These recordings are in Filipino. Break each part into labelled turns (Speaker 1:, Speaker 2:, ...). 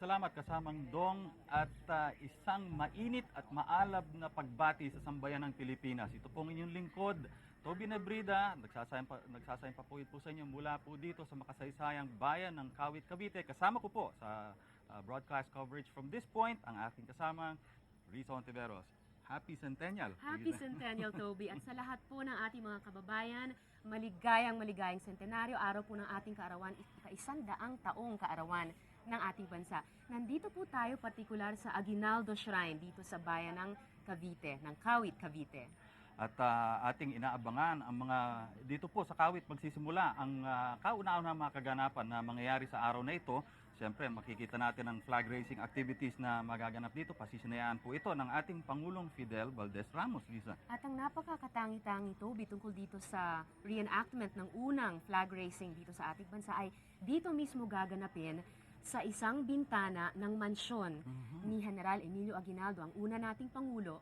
Speaker 1: Salamat kasamang Dong at isang mainit at maalab na pagbati sa sambayan ng Pilipinas. Ito pong inyong lingkod, Toby Nebrida, nagsasayang papuwid po sa inyo mula po dito sa makasaysayang bayan ng Kawit, Cavite. Kasama ko po sa broadcast coverage from this point, ang aking kasamang Riza Ontiveros. Happy Centennial!
Speaker 2: Happy Centennial, Toby. At sa lahat po ng ating mga kababayan, maligayang centenaryo, araw po ng ating kaarawan, ika-100 taong kaarawan ng ating bansa. Nandito po tayo partikular sa Aguinaldo Shrine dito sa bayan ng Cavite, ng Kawit, Cavite.
Speaker 1: At ating inaabangan ang mga dito po sa Kawit magsisimula ang kauna-unahang mga kaganapan na mangyayari sa araw na ito. Siyempre, makikita natin ang flag raising activities na magaganap dito. Pasisinayaan po ito ng ating Pangulong Fidel Valdez Ramos, Lisa.
Speaker 2: At ang napakakatangi-tangi, Toby, tungkol dito sa reenactment ng unang flag raising dito sa ating bansa ay dito mismo gaganapin sa isang bintana ng mansyon ni General Emilio Aguinaldo, ang una nating Pangulo,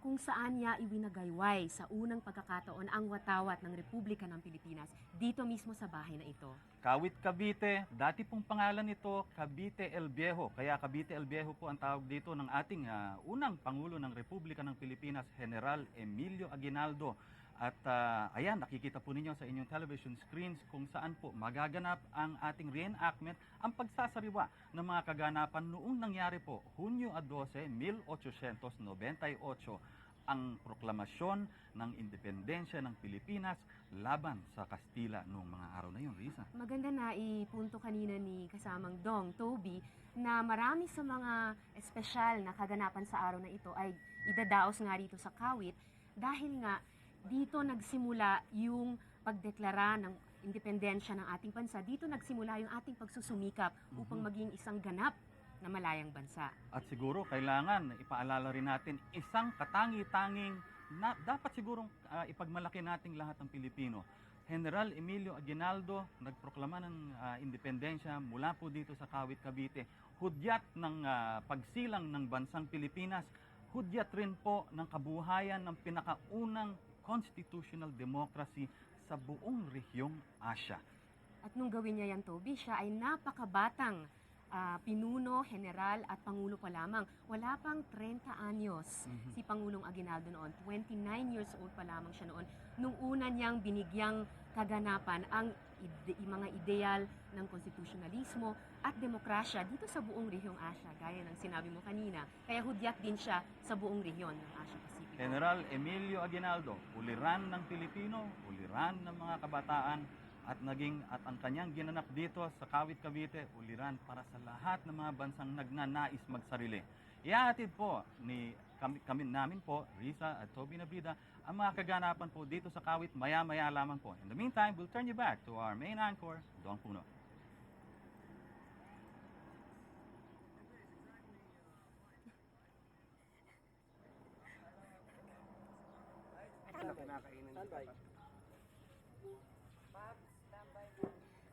Speaker 2: kung saan niya iwinagayway sa unang pagkakataon ang watawat ng Republika ng Pilipinas dito mismo sa bahay na ito.
Speaker 1: Kawit, Cavite, dati pong pangalan nito, Cavite el Viejo. Kaya Cavite el Viejo po ang tawag dito ng ating unang Pangulo ng Republika ng Pilipinas, General Emilio Aguinaldo. At ayan, nakikita po ninyo sa inyong television screens kung saan po magaganap ang ating reenactment, ang pagsasariwa ng mga kaganapan noong nangyari po, Hunyo 12, 1898, ang proklamasyon ng independensya ng Pilipinas laban sa Kastila noong mga araw na yun, Risa.
Speaker 2: Maganda na ipunto kanina ni kasamang Dong, Toby, na marami sa mga espesyal na kaganapan sa araw na ito ay idadaos nga rito sa Kawit dahil nga dito nagsimula yung pagdeklara ng independensya ng ating bansa. Dito nagsimula yung ating pagsusumikap upang maging isang ganap na malayang bansa.
Speaker 1: At siguro kailangan ipaalala rin natin isang katangi-tanging na dapat sigurong ipagmalaki nating lahat ng Pilipino. General Emilio Aguinaldo nagproklama ng independensya mula po dito sa Kawit, Cavite. Hudyat ng pagsilang ng bansang Pilipinas, hudyat rin po ng kabuhayan ng pinakaunang constitutional democracy sa buong rehiyong Asya.
Speaker 2: At nung gawin niya yan, Toby, siya ay napakabatang pinuno, general at pangulo pa lamang. Wala pang 30 anyos si Pangulong Aguinaldo noon. 29 years old pa lamang siya noon. Nung una niyang binigyang kaganapan ang mga ideal ng konstitusyonalismo at demokrasya dito sa buong rehiyong Asya, gaya ng sinabi mo kanina. Kaya hudyat din siya sa buong rehiyon ng Asia Pacific.
Speaker 1: General Emilio Aguinaldo, uliran ng Pilipino, uliran ng mga kabataan, at ang kanyang ginanap dito sa Kawit, Cavite, uliran para sa lahat ng mga bansang nagnanais magsarili. Ihahatid po kami namin po, Riza at Toby Nebrida, ang mga kaganapan po dito sa Kawit maya-maya lamang po. In the meantime, we'll turn you back to our main anchor, Dong Puno.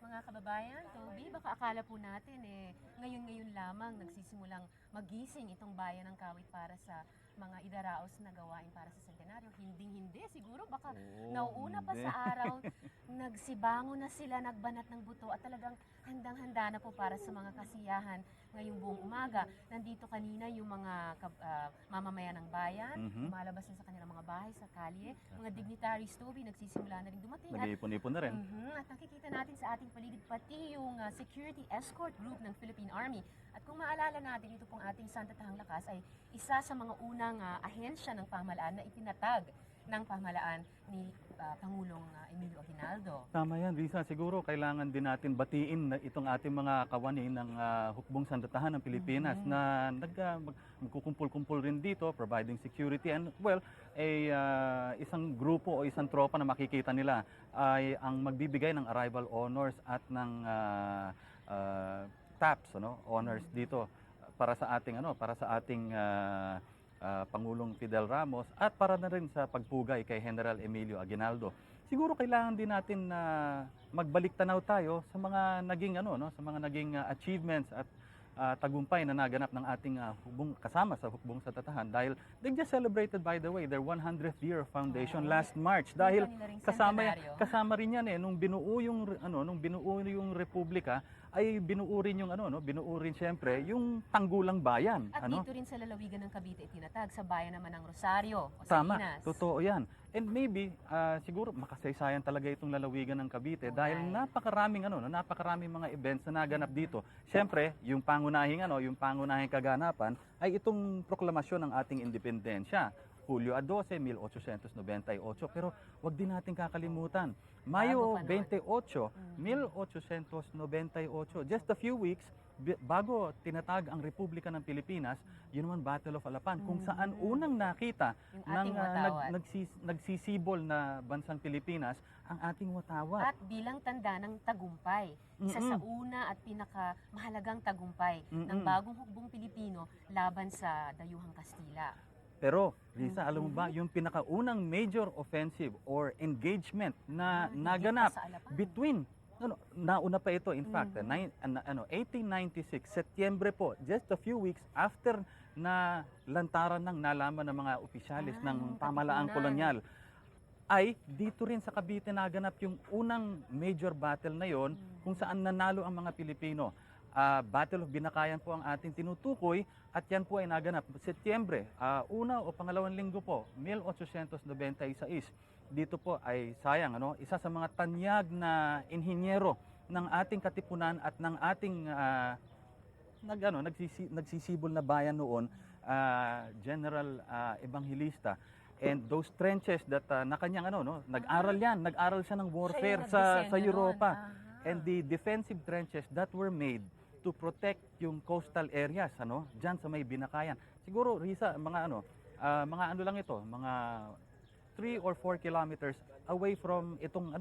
Speaker 2: Mga kababayan, Toby, baka akala po natin ngayon-ngayon lamang nagsisimulang magising itong bayan ng Kawit para sa mga idaraos na gawain para sa sentenaryo. Hindi. Siguro baka nauuna pa sa araw, nagsibango na sila, nagbanat ng buto at talagang handang-handa na po para sa mga kasiyahan ngayong buong umaga. Nandito kanina yung mga mamamayan ng bayan, lumalabas na sa kanilang mga bahay, sa kalye. Mga dignitaries, Toby, nagsisimula na rin dumating.
Speaker 1: Nag-iipon-ipon na rin.
Speaker 2: At nakikita natin sa ating paligid pati yung security escort group ng Philippine Army. At kung maalala natin, ito pong ating Sandatahang Lakas ay isa sa mga unang ahensya ng pamahalaan na itinatag ng pamahalaan ni Pangulong Emilio Aguinaldo.
Speaker 1: Tama yan, Risa. Siguro kailangan din natin batiin na itong ating mga kawani ng hukbong sandatahan ng Pilipinas na magkukumpul-kumpul rin dito, providing security. And well, isang grupo o isang tropa na makikita nila ay ang magbibigay ng arrival honors at ng TAPS, honors dito para sa ating Pangulong Fidel Ramos at para na rin sa pagpugay kay General Emilio Aguinaldo. Siguro kailangan din natin na magbalik tanaw tayo sa mga naging sa mga naging achievements at tagumpay na naganap ng ating kasama sa hukbong sandatahan dahil they just celebrated, by the way, their 100th year of foundation last March dahil kasama rin yan nung binuo yung republika ay binuurin yung ano, no, binuurin siyempre yung tanggulang bayan,
Speaker 2: At
Speaker 1: ano?
Speaker 2: dito rin sa lalawigan ng Cavite itinatag, sa bayan naman ng Rosario o sa
Speaker 1: Tama,
Speaker 2: Inas.
Speaker 1: totoo yan. And maybe, siguro makasaysayan talaga itong lalawigan ng Cavite dahil
Speaker 2: Alright.
Speaker 1: napakaraming ano, no, napakaraming mga events na naganap dito. Siyempre, yung pangunahing kaganapan ay itong proklamasyon ng ating independensya. Hulyo 12, 1898. Pero wag din natin kakalimutan, Mayo
Speaker 2: Bago pa nun.
Speaker 1: 28, 1898. Just a few weeks bago tinatag ang Republika ng Pilipinas, yun naman Battle of Alapan, kung saan unang nakita
Speaker 2: Yung
Speaker 1: ng
Speaker 2: ating watawat.
Speaker 1: nagsisibol na bansang Pilipinas ang ating watawat.
Speaker 2: At bilang tanda ng tagumpay, isa sa una at pinakamahalagang tagumpay ng bagong hukbong Pilipino laban sa dayuhang Kastila.
Speaker 1: Pero, Lisa, alam mo ba, yung pinakaunang major offensive or engagement na
Speaker 2: Higit
Speaker 1: naganap
Speaker 2: pa sa Alapan.
Speaker 1: between, nauna pa ito, in fact, 1896, Setyembre po, just a few weeks after na lantaran ng nalaman ng mga opisyalis ng
Speaker 2: yung
Speaker 1: pamalaang
Speaker 2: katipunan.
Speaker 1: kolonyal, ay dito rin sa Cavite naganap yung unang major battle na yon kung saan nanalo ang mga Pilipino. Battle of Binakayan po ang ating tinutukoy at yan po ay naganap Setyembre, una o pangalawang linggo po, 1896. Dito po ay sayang, isa sa mga tanyag na inhinyero ng ating katipunan at ng ating nagsisibol na bayan noon, General Evangelista. And those trenches that na kanyang nag-aral siya ng warfare sa
Speaker 2: nagdisenyo
Speaker 1: Europa.
Speaker 2: nun. Aha.
Speaker 1: And the defensive trenches that were made to protect yung coastal areas, diyan sa may Binakayan. Siguro, Risa, mga ano lang ito, mga 3 or 4 kilometers away from itong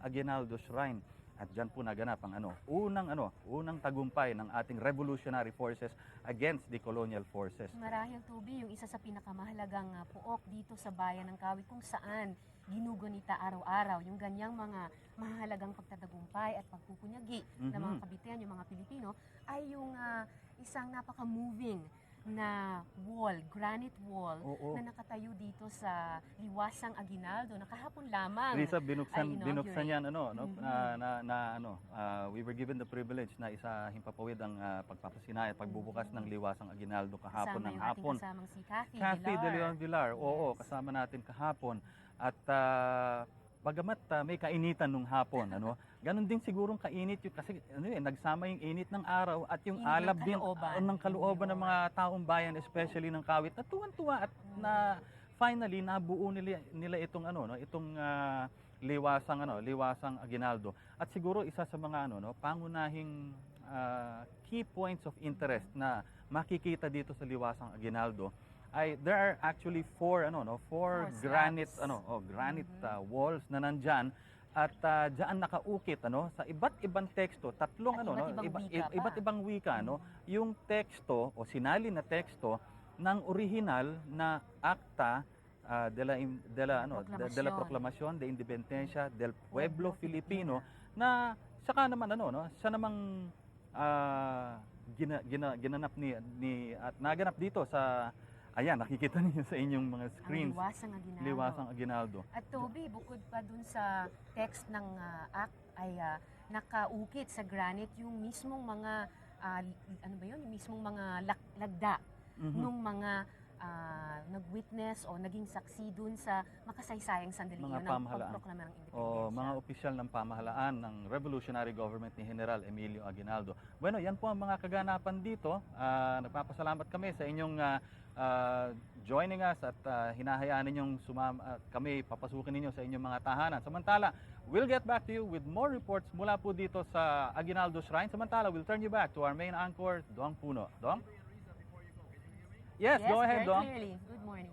Speaker 1: Aguinaldo Shrine. At diyan po naganap ang unang tagumpay ng ating revolutionary forces against the colonial forces.
Speaker 2: Marahil, Toby, yung isa sa pinakamahalagang puok dito sa bayan ng Kawit kung saan ginugunita araw-araw yung ganyang mga mahalagang pagtatagumpay at pagpupunyagi ng mga kabitean, yung mga Pilipino, ay yung isang napaka-moving na wall, granite wall,
Speaker 1: Oo.
Speaker 2: na nakatayo dito sa Liwasang Aguinaldo na kahapon lamang.
Speaker 1: Risa,
Speaker 2: ay
Speaker 1: binuksan yan,
Speaker 2: Mhm.
Speaker 1: we were given the privilege na isa himpapawid ang pagpapasinaya, pagbubukas ng Liwasang Aguinaldo kahapon
Speaker 2: Kasama
Speaker 1: ng
Speaker 2: yung
Speaker 1: hapon.
Speaker 2: ating kasamang si Kathy
Speaker 1: Kathy De Leon Villar, oo,
Speaker 2: Yes.
Speaker 1: kasama natin kahapon. At bagamat may kainitan nung hapon, ganun din sigurong kainit yung, kasi nagsama yung init ng araw at yung
Speaker 2: Init ng
Speaker 1: alab din
Speaker 2: kalooban.
Speaker 1: ng kalooban ng mga taong bayan, especially ng Kawit, na tuwan-tuwa at na finally nabuo nila itong itong liwasang Aguinaldo. At siguro isa sa mga pangunahing key points of interest na makikita dito sa liwasang Aguinaldo ay there are actually four
Speaker 2: Four
Speaker 1: granite
Speaker 2: slabs.
Speaker 1: granite walls na nandyan at diyan nakaukit sa iba't ibang teksto, tatlong
Speaker 2: At iba't ibang wika pa.
Speaker 1: iba't ibang wika, yung teksto o sinali na teksto ng orihinal na akta de la Proclamación de Independencia del Pueblo Filipino, na saka naman siya namang ginanap at naganap dito sa, ayan, nakikita niyo sa inyong mga
Speaker 2: Ang
Speaker 1: screens,
Speaker 2: Liwasang Aguinaldo.
Speaker 1: Liwasang Aguinaldo.
Speaker 2: At Toby, bukod pa dun sa text ng act ay nakaukit sa granite yung mismong mga yung mismong mga lagda nung mga nag-witness o naging saksi dun sa makasaysayang sandali
Speaker 1: Mga
Speaker 2: yun ng
Speaker 1: pamahalaan.
Speaker 2: pagproklama ng
Speaker 1: O
Speaker 2: independensya.
Speaker 1: mga opisyal ng pamahalaan ng revolutionary government ni General Emilio Aguinaldo. Bueno, yan po ang mga kaganapan dito. Nagpapasalamat kami sa inyong joining us at hinahayaan ninyong kami papasukin ninyo sa inyong mga tahanan. Samantala, we'll get back to you with more reports mula po dito sa Aguinaldo Shrine. Samantala, we'll turn you back to our main anchor, Dong Puno. Dong? Yes, go ahead,
Speaker 2: very
Speaker 1: Dong.
Speaker 2: clearly. Good morning.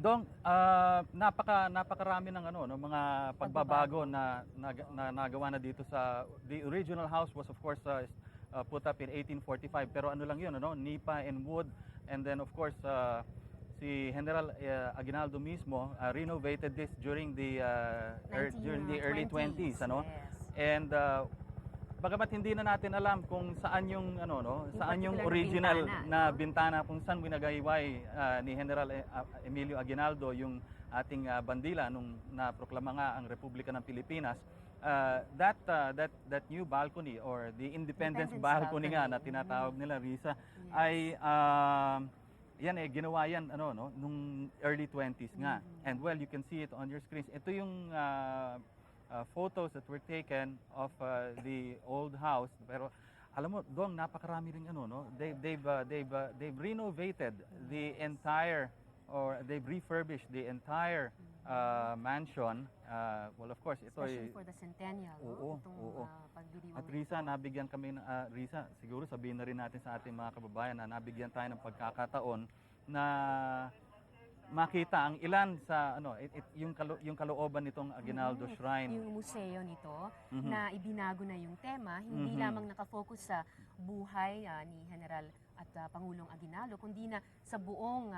Speaker 1: Dong, napakarami ng mga pagbabago na nagawa na dito sa the original house was of course put up in 1845, pero ano lang 'yun, nipa and wood, and then of course si General Aguinaldo mismo renovated this during the during the early 20s, ano?
Speaker 2: Yes.
Speaker 1: And bagamat hindi na natin alam kung saan yung saan yung
Speaker 2: particular
Speaker 1: original
Speaker 2: bintana,
Speaker 1: na
Speaker 2: no?
Speaker 1: bintana kung saan winagayway ni General Emilio Aguinaldo yung ating bandila nung naproklama nga ang Republika ng Pilipinas. That new balcony or the Independence balcony nga na tinatawag nila, Risa,
Speaker 2: Yes.
Speaker 1: ay yan ginawa yan nung early 20s nga. And well, you can see it on your screens. Ito yung photos that were taken of the old house. Pero alam mo, Dong, napakarami ring they've renovated the entire, or they've refurbished the entire mansion. Well, of course, ito
Speaker 2: Especially
Speaker 1: ay
Speaker 2: for the centennial, no?
Speaker 1: Oo,
Speaker 2: Itong
Speaker 1: oo.
Speaker 2: pagdiriwang
Speaker 1: at Risa, nabigyan kami Risa, siguro sabihin na rin natin sa ating mga kababayan na nabigyan tayo ng pagkakataon na makita ang ilan sa yung kalooban nitong Aguinaldo Shrine.
Speaker 2: Yung museo nito
Speaker 1: Mhm.
Speaker 2: na ibinago na yung tema, hindi
Speaker 1: Mhm.
Speaker 2: lamang nakafocus sa buhay ni General at Pangulong Aguinaldo, kundi na sa buong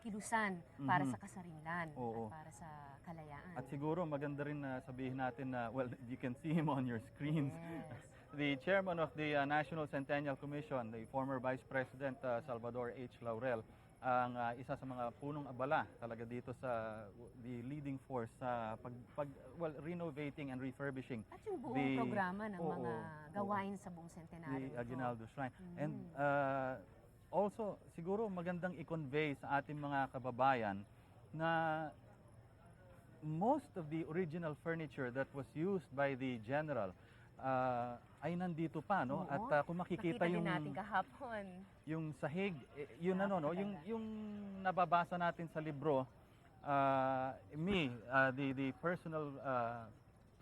Speaker 2: kilusan para
Speaker 1: Mhm.
Speaker 2: sa kasarinlan
Speaker 1: Oo.
Speaker 2: at para sa kalayaan.
Speaker 1: At siguro maganda rin na sabihin natin na, well, you can see him on your screens.
Speaker 2: Yes.
Speaker 1: The chairman of the National Centennial Commission, the former Vice President Salvador H. Laurel, ang isa sa mga punong abala talaga dito sa the leading force sa renovating and refurbishing
Speaker 2: At yung buong
Speaker 1: the-
Speaker 2: programa ng
Speaker 1: oo,
Speaker 2: mga
Speaker 1: oo.
Speaker 2: gawain sa buong sentenaryo.
Speaker 1: the Aguinaldo Shrine.
Speaker 2: Mhm.
Speaker 1: And also, siguro magandang i-convey sa ating mga kababayan na most of the original furniture that was used by the general ay nandito pa, no?
Speaker 2: Oo.
Speaker 1: At kung makikita
Speaker 2: Nakita din
Speaker 1: yung
Speaker 2: natin kahapon.
Speaker 1: yung sahig, yun
Speaker 2: Grabe
Speaker 1: yung
Speaker 2: talaga.
Speaker 1: yung nababasa natin sa libro, the personal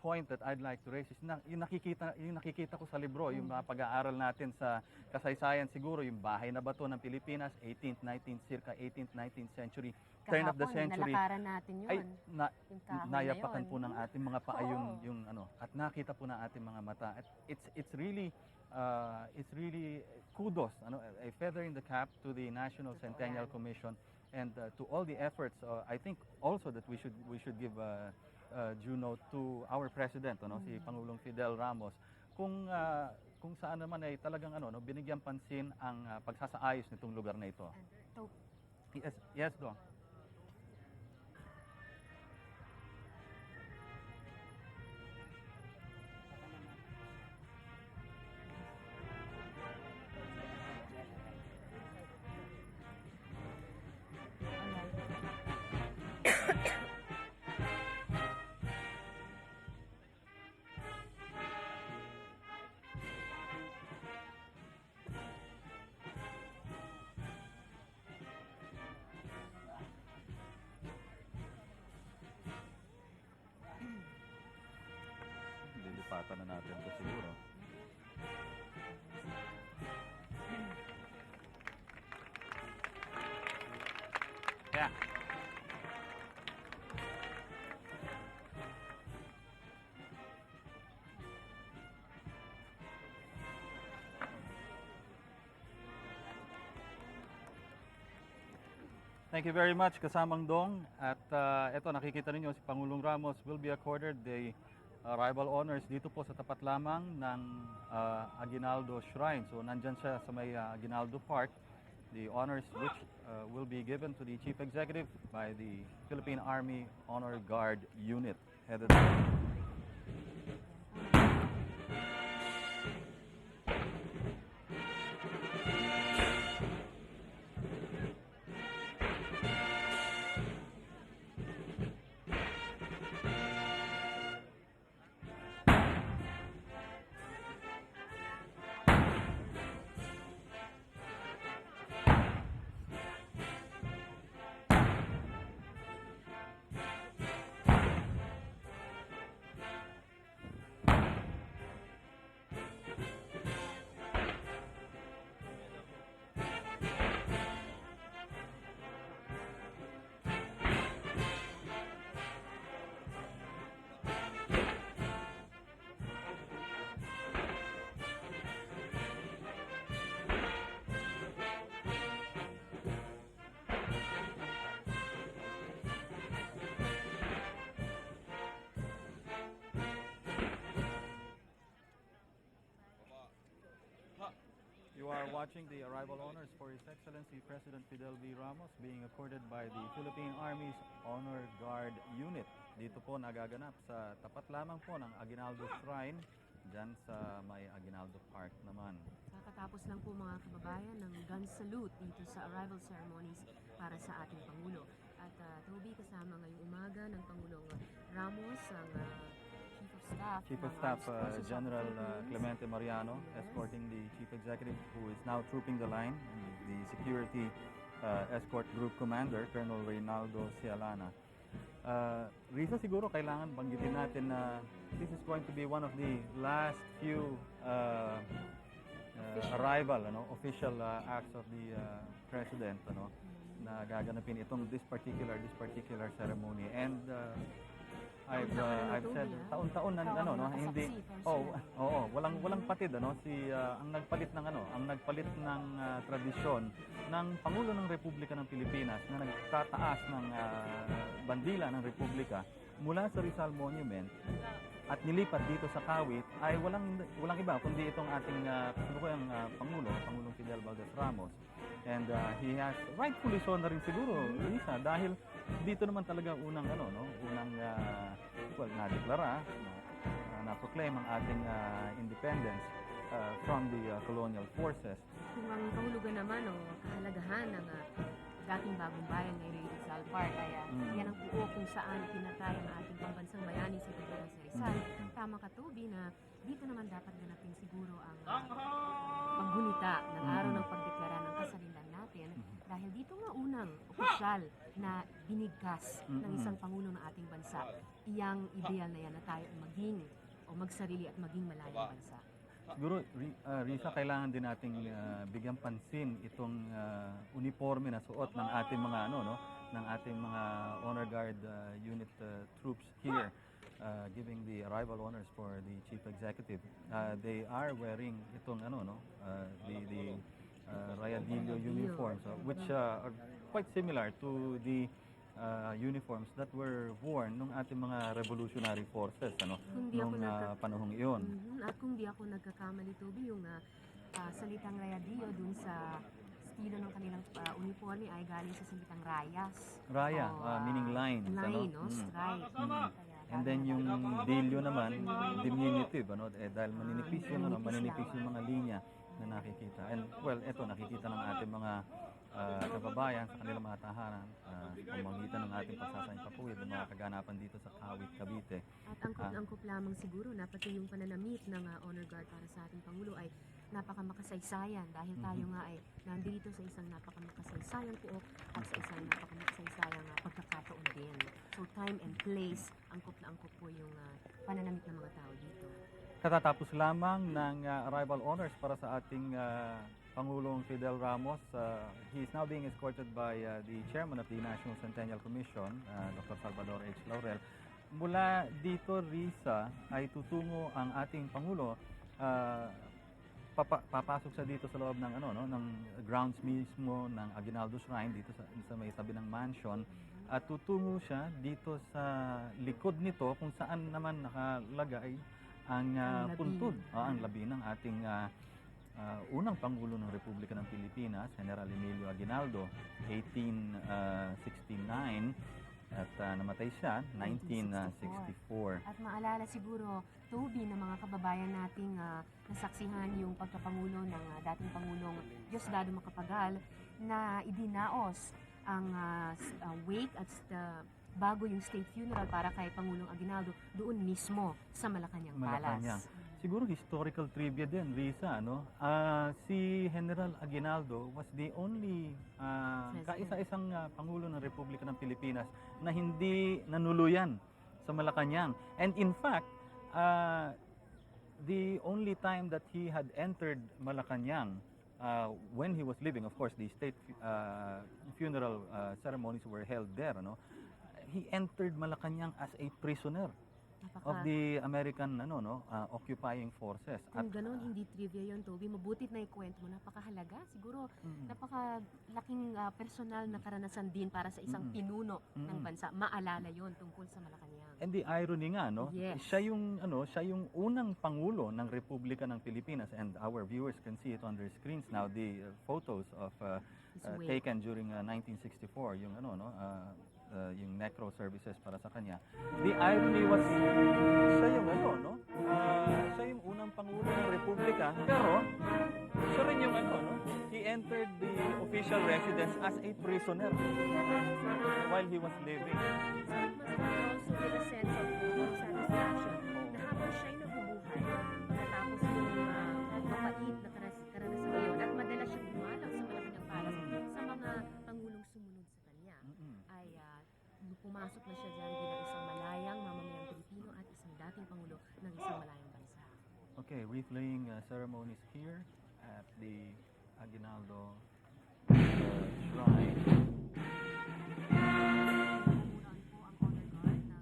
Speaker 1: point that I'd like to raise is yung nakikita ko sa libro, yung mga pag-aaral natin sa kasaysayan, siguro yung bahay na bato ng Pilipinas, 18th, 19th, circa 18th, 19th century, turn of the
Speaker 2: Kahapon,
Speaker 1: century.
Speaker 2: nalakaran natin yun.
Speaker 1: Ay,
Speaker 2: Yung kahoy
Speaker 1: nayapakan
Speaker 2: na yun.
Speaker 1: po ng ating mga paa
Speaker 2: Oo.
Speaker 1: yung at nakita po ng ating mga mata. At it's really kudos, a feather in the cap to the National
Speaker 2: Totoo
Speaker 1: Centennial
Speaker 2: yan.
Speaker 1: Commission and to all the efforts. I think also that we should give due note to our president, si Pangulong Fidel Ramos, kung saan naman ay talagang binigyan pansin ang pagsasaayos nitong lugar na ito.
Speaker 2: So,
Speaker 1: Yes, Dong. Lilipatan na natin ito siguro. Yeah. Thank you very much, kasamang Dong. At eto, nakikita ninyo si Pangulong Ramos will be accorded the rival honors dito po sa tapat lamang ng Aguinaldo Shrine. So nandyan siya sa may Aguinaldo Park. The honors which will be given to the Chief Executive by the Philippine Army Honor Guard Unit headed by watching the arrival honors for His Excellency President Fidel V. Ramos being accorded by the Philippine Army's Honor Guard Unit. Dito po nagaganap sa tapat lamang po ng Aguinaldo Shrine, dyan sa may Aguinaldo Park naman.
Speaker 2: Kakatapos lang po mga kababayan ng gun salute dito sa arrival ceremonies para sa ating Pangulo. At Toby, kasama ngayong umaga ng Pangulong Ramos, ang Chief of Staff,
Speaker 1: Chief of Staff
Speaker 2: ng Armed Forces of
Speaker 1: General
Speaker 2: the Philippines.
Speaker 1: Clemente Mariano,
Speaker 2: Yes.
Speaker 1: escorting the Chief Executive who is now trooping the line, and the Security Escort Group Commander, Colonel Reynaldo Cialana. Risa, siguro kailangan banggitin natin na this is going to be one of the last few arrival, official acts of the President, na gaganapin itong this particular ceremony. And I've said taon-taon na hindi walang patid ang nagpalit ng tradisyon ng Pangulo ng Republika ng Pilipinas na nagtataas ng bandila ng Republika mula sa Rizal Monument at nilipat dito sa Kawit ay walang iba kundi itong ating kasalukuyang Pangulong Fidel Valdez Ramos. And he has rightfully so na rin siguro, Lisa, dahil dito naman talaga unang na-deklara, na-proclaim ang ating independence from the colonial forces.
Speaker 2: Kung ang kahulugan naman o kahalagahan ng dating bagong bayan ng Rizal Park ay yan ang buo kung saan pinatay ang ating pambansang bayani si Ferdinand C. Rizal. Tama ka, Toby, na dito naman dapat ganapin siguro ang paggunita ng araw ng pagdeklara ng kasalinlan natin dahil dito nga unang opisyal na binigkas ng isang pangulo ng ating bansa. Iyang ideal na yan na tayo ay maging o magsarili at maging malayang bansa.
Speaker 1: Siguro, Risa, kailangan din nating bigyan pansin itong uniforme na suot ng ating mga ng ating mga Honor Guard unit troops here, giving the arrival honors for the Chief Executive. They are wearing itong the Rayadillo uniforms, which are quite similar to the uniforms that were worn ng ating mga revolutionary forces nung panahong iyon.
Speaker 2: At kung di ako nagkakamali, Toby, yung salitang rayadillo dun sa estilo ng kanilang uniforme ay galing sa salitang rayas.
Speaker 1: Raya, meaning lines.
Speaker 2: Line, stripe.
Speaker 1: And then yung dilyo naman, diminutive, dahil maninipis yung mga linya na nakikita. And well, eto nakikita ng ating mga kababayan sa kanilang mga tahanan sa pamamagitan ng ating pagsasayang papuwid ng mga kaganapan dito sa Kawit, Cavite.
Speaker 2: At angkop lamang siguro na pati yung pananamit ng Honor Guard para sa ating Pangulo ay napakamakasaysayan dahil tayo nga ay nandito sa isang napakamakasaysayan pook at sa isang napakamakasaysayan pagkakataon din. So time and place, angkop na angkop po yung pananamit ng mga tao dito.
Speaker 1: Katatapos lamang ng arrival honors para sa ating Pangulong Fidel Ramos. He is now being escorted by the Chairman of the National Centennial Commission, Dr. Salvador H. Laurel. Mula dito, Risa, ay tutungo ang ating Pangulo. Papasok sa dito sa loob ng ng grounds mismo ng Aguinaldo Shrine dito sa may tabi ng mansion, at tutungo siya dito sa likod nito kung saan naman nakalagay ang puntod, ang labi ng ating unang Pangulo ng Republika ng Pilipinas, General Emilio Aguinaldo, 1869, at namatay siya 1964.
Speaker 2: At maalala siguro, Toby, ng mga kababayan nating nasaksihan yung pagkapangulo ng dating Pangulong Diosdado Macapagal na idinaos ang wake at bago yung state funeral para kay Pangulong Aguinaldo doon mismo sa Malacanang Palace.
Speaker 1: Siguro historical trivia din, Risa, si General Aguinaldo was the only kaisa-isang Pangulo ng Republika ng Pilipinas na hindi nanuluyan sa Malacanang. And in fact, the only time that he had entered Malacanang, when he was living, of course, the state funeral ceremonies were held there, he entered Malacanang as a prisoner. of the American occupying forces.
Speaker 2: Kung ganun, hindi trivia yun, Toby. Mabutit na ikwento mo. Napakahalaga. Siguro, napakalaking personal na karanasan din para sa isang pinuno ng bansa. Maalala yon tungkol sa Malacanang.
Speaker 1: And the irony nga, no?
Speaker 2: Yes.
Speaker 1: Siya yung unang pangulo ng Republika ng Pilipinas, and our viewers can see it on their screens now, the photos of taken during 1964, yung yung necro services para sa kanya. The irony was, siya yung siya yung unang pangulo ng Republika, pero siya rin yung he entered the official residence as a prisoner while he was living.
Speaker 2: So it must also give a sense of satisfaction na habang siya'y nabubuhay, matapos yung mapait na karanasan ngayon, at madalas siyang dumalaw sa Malacanang Palace sa mga pangulong sumunod sa kanya, ay pumasok na siya dyan bilang isang malayang mamamayang Pilipino at isang dating pangulo ng isang malayang bansa.
Speaker 1: Okay, wreath-laying ceremonies here at the Aguinaldo Shrine.
Speaker 2: Namuran po ang honor guard ng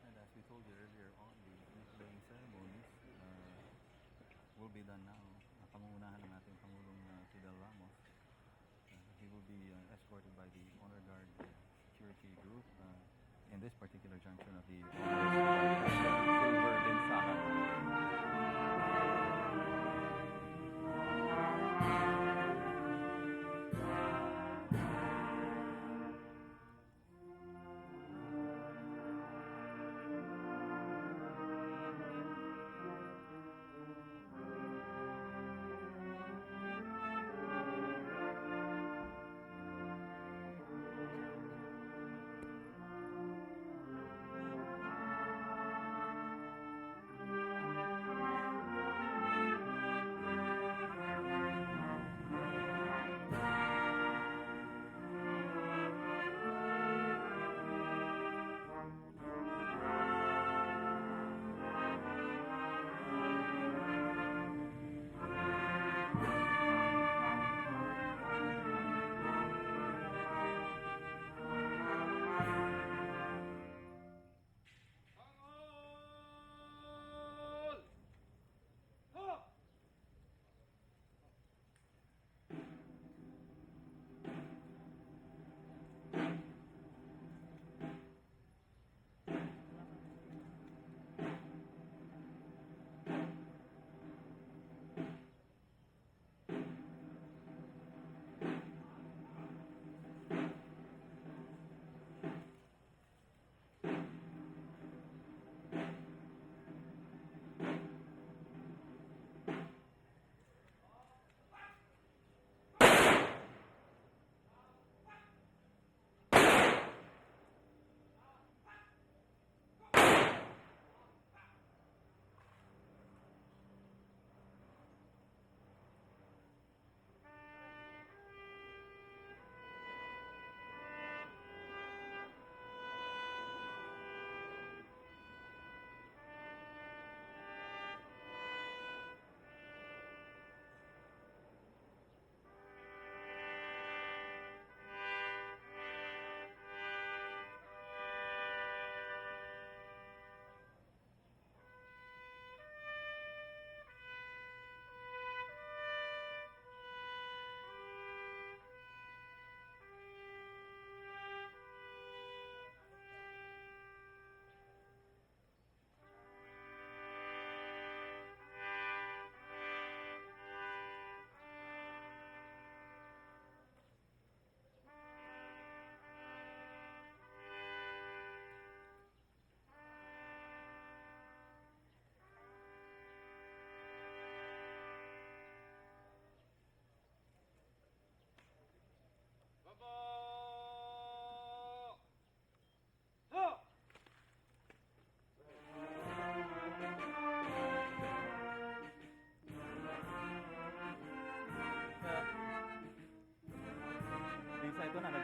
Speaker 1: And as we told you earlier on, the wreath-laying ceremonies will be done now. Pangungunahan ng ating Pangulong Fidel Ramos. He will be escorted by the Honor Guard security group in this particular junction of the Silver Linsahan.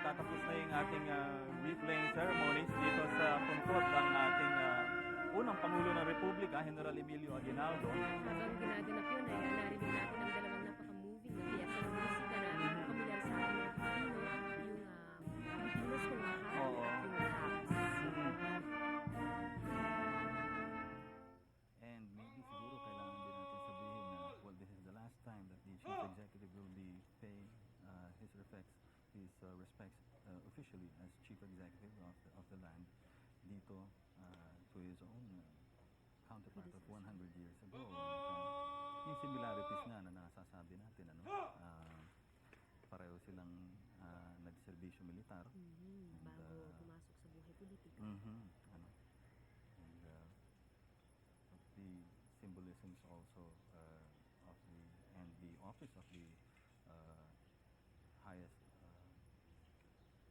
Speaker 1: nagtatapos na yung ating wreath-laying ceremonies dito sa puntod ng ating unang Pangulo ng Republika, General Emilio Aguinaldo.
Speaker 2: Habang ginaganap yun, ay narinig natin ang dalawang napaka-moving na piyesa ng musika na pamilyar sa ating mga Pilipino, yung Pilipinas kung mahal
Speaker 1: Oo.
Speaker 2: at yung Hacks.
Speaker 1: And maybe siguro kailangan din natin sabihin na, well, this is the last time that the Chief Executive will be paying his respects officially as Chief Executive of the land dito to his own counterpart of 100 years ago. Yung similarities nga na nasasabi natin, ano, pareho silang nagserbisyo militar.
Speaker 2: Bago pumasok sa buhay politika.
Speaker 1: Ano, and the symbolisms also of the office of the highest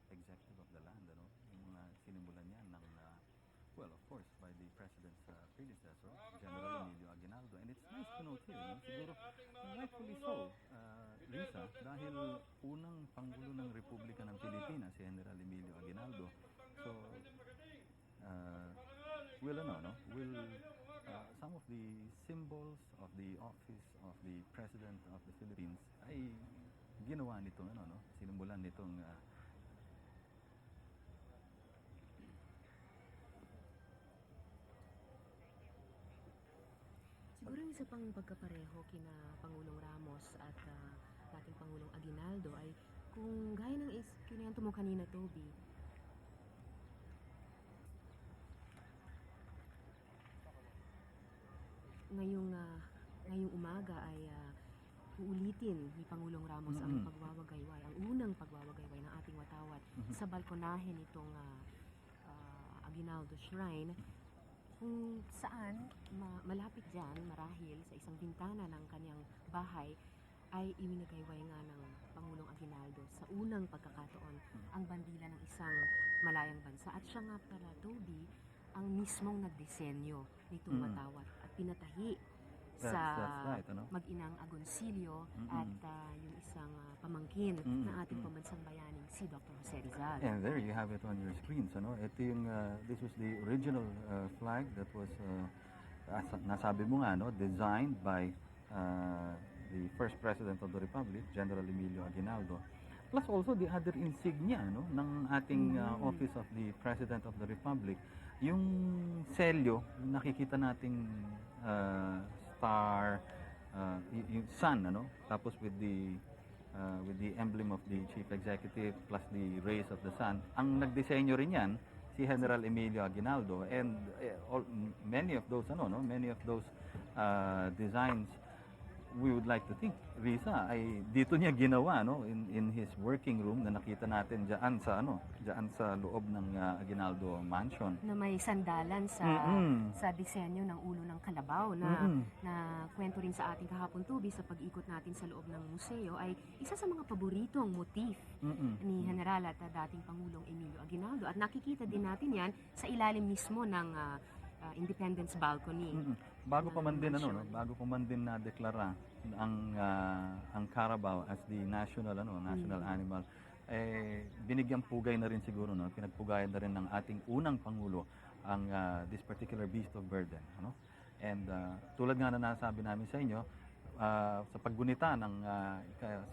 Speaker 1: executive of the land, ano, yung mga sinimulan niya ng well, of course, by the president's predecessor, General Emilio Aguinaldo. And it's nice to note here, no? Siguro, rightfully so, Lisa, dahil unang Pangulo ng Republika ng Pilipinas, si General Emilio Aguinaldo. So, some of the symbols of the office of the President of the Philippines ay ginawa nitong, sinimulan nitong
Speaker 2: Siguro yung isa pang pagkapareho kina Pangulong Ramos at dating Pangulong Aguinaldo ay kung gaya ng kinento mo kanina, Toby, ngayong umaga ay uulitin ni Pangulong Ramos ang pagwawagayway, ang unang pagwawagayway ng ating watawat sa balkonahe nitong Aguinaldo Shrine, kung saan malapit dyan, marahil sa isang bintana ng kanyang bahay, ay iminagayway nga ng Pangulong Aguinaldo sa unang pagkakataon ang bandila ng isang malayang bansa. At siya nga pala, Toby, ang mismong nagdisenyo nitong watawat at pinatahi sa
Speaker 1: that's right, ano?
Speaker 2: mag-inang Agoncillo at yung isang pamangkin ng ating pambansang bayani, si Dr. Jose Rizal.
Speaker 1: And there you have it on your screens, ano? Ito yung, this was the original flag that was, nasabi mo nga, no? Designed by the first President of the Republic, General Emilio Aguinaldo. Plus also the other insignia, no? Ng ating Office of the President of the Republic. Yung selyo, nakikita nating star, yung sun, ano? Tapos with the emblem of the Chief Executive plus the rays of the sun. Ang nagdisenyo rin yan si General Emilio Aguinaldo, and many of those designs, we would like to think, Risa, ay dito niya ginawa, no, in his working room na nakita natin diyan sa loob ng Aguinaldo Mansion,
Speaker 2: Na may sandalan sa disenyo ng ulo ng kalabaw na kwento rin sa ating kahapon, Tubi, sa pag-ikot natin sa loob ng museo, ay isa sa mga paboritong motif ni General at dating Pangulong Emilio Aguinaldo. At nakikita din natin yan sa ilalim mismo ng Independence Balcony.
Speaker 1: Bago pa man din na deklara ang Carabao as the national animal, binigyang pugay na rin siguro, no, pinagpugayan na rin ng ating unang pangulo ang this particular beast of burden, ano. And tulad nga na nasabi namin sa inyo, sa paggunita ng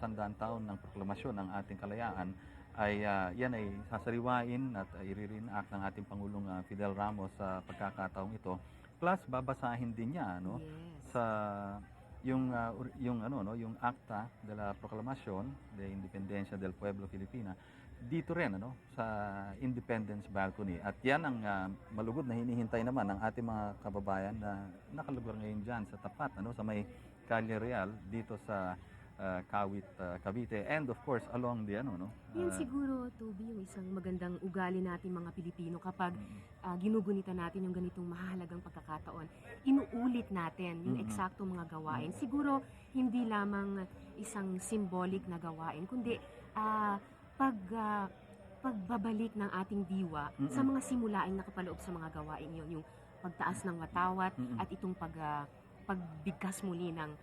Speaker 1: 100 taon ng proklamasyon ng ating kalayaan, ay yan ay sasariwain at i-reenact ng ating Pangulong Fidel Ramos sa pagkakataong ito. Plus babasahin din niya, no, sa yung Acta de la Proclamación de Independencia del Pueblo Filipina dito rin, ano, sa Independence Balcony. At yan ang malugod na hinihintay naman ng ating mga kababayan na nakalugar ngayon diyan sa tapat, ano, sa may Calle Real dito sa Kawit, Cavite, and of course along the
Speaker 2: Yan siguro, Toby, yung isang magandang ugali natin mga Pilipino kapag ginugunita natin yung ganitong mahalagang pagkakataon. Inuulit natin yung eksaktong mga gawain. Siguro hindi lamang isang symbolic na gawain, kundi pagbabalik ng ating diwa sa mga simulaing nakapaloob sa mga gawain yun, yung pagtaas ng watawat at itong pagbigkas muli ng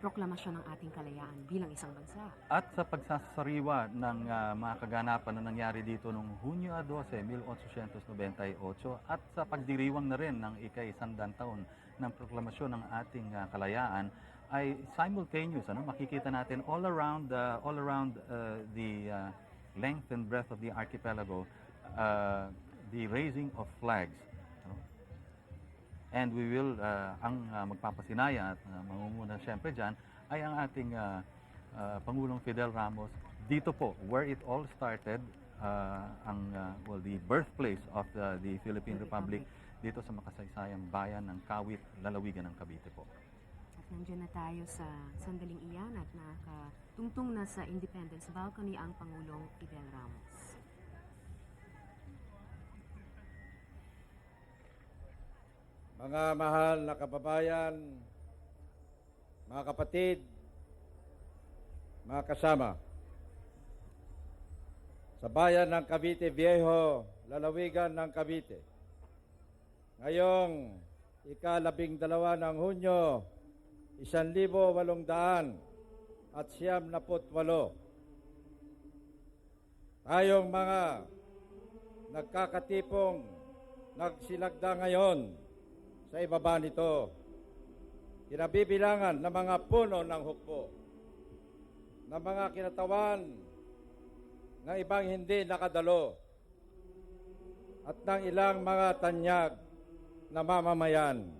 Speaker 2: proklamasyon ng ating kalayaan bilang isang bansa.
Speaker 1: At sa pagsasariwa ng mga kaganapan na nangyari dito noong Hunyo 12, 1898 at sa pagdiriwang na rin ng ika-100 taon ng proklamasyon ng ating kalayaan, ay simultaneous, makikita natin all around the length and breadth of the archipelago, the raising of flags. And we will, ang magpapasinaya at mangunguna siyempre dyan, ay ang ating Pangulong Fidel Ramos. Dito po, where it all started, the birthplace of the Philippine Republic, dito sa makasaysayang bayan ng Kawit, lalawigan ng Cavite po.
Speaker 2: At nandiyan na tayo sa sandaling iyan at nakatungtong na sa Independence Balcony ang Pangulong Fidel Ramos.
Speaker 3: Mga mahal na kababayan, mga kapatid, mga kasama, sa bayan ng Cavite Viejo, lalawigan ng Cavite, ngayong ika-12 ng Hunyo, 1898, tayong mga nagkakatipong nagsilagda ngayon sa ibaba nito, kinabibilangan ng mga puno ng hukbo, ng mga kinatawan ng ibang hindi nakadalo, at ng ilang mga tanyag na mamamayan.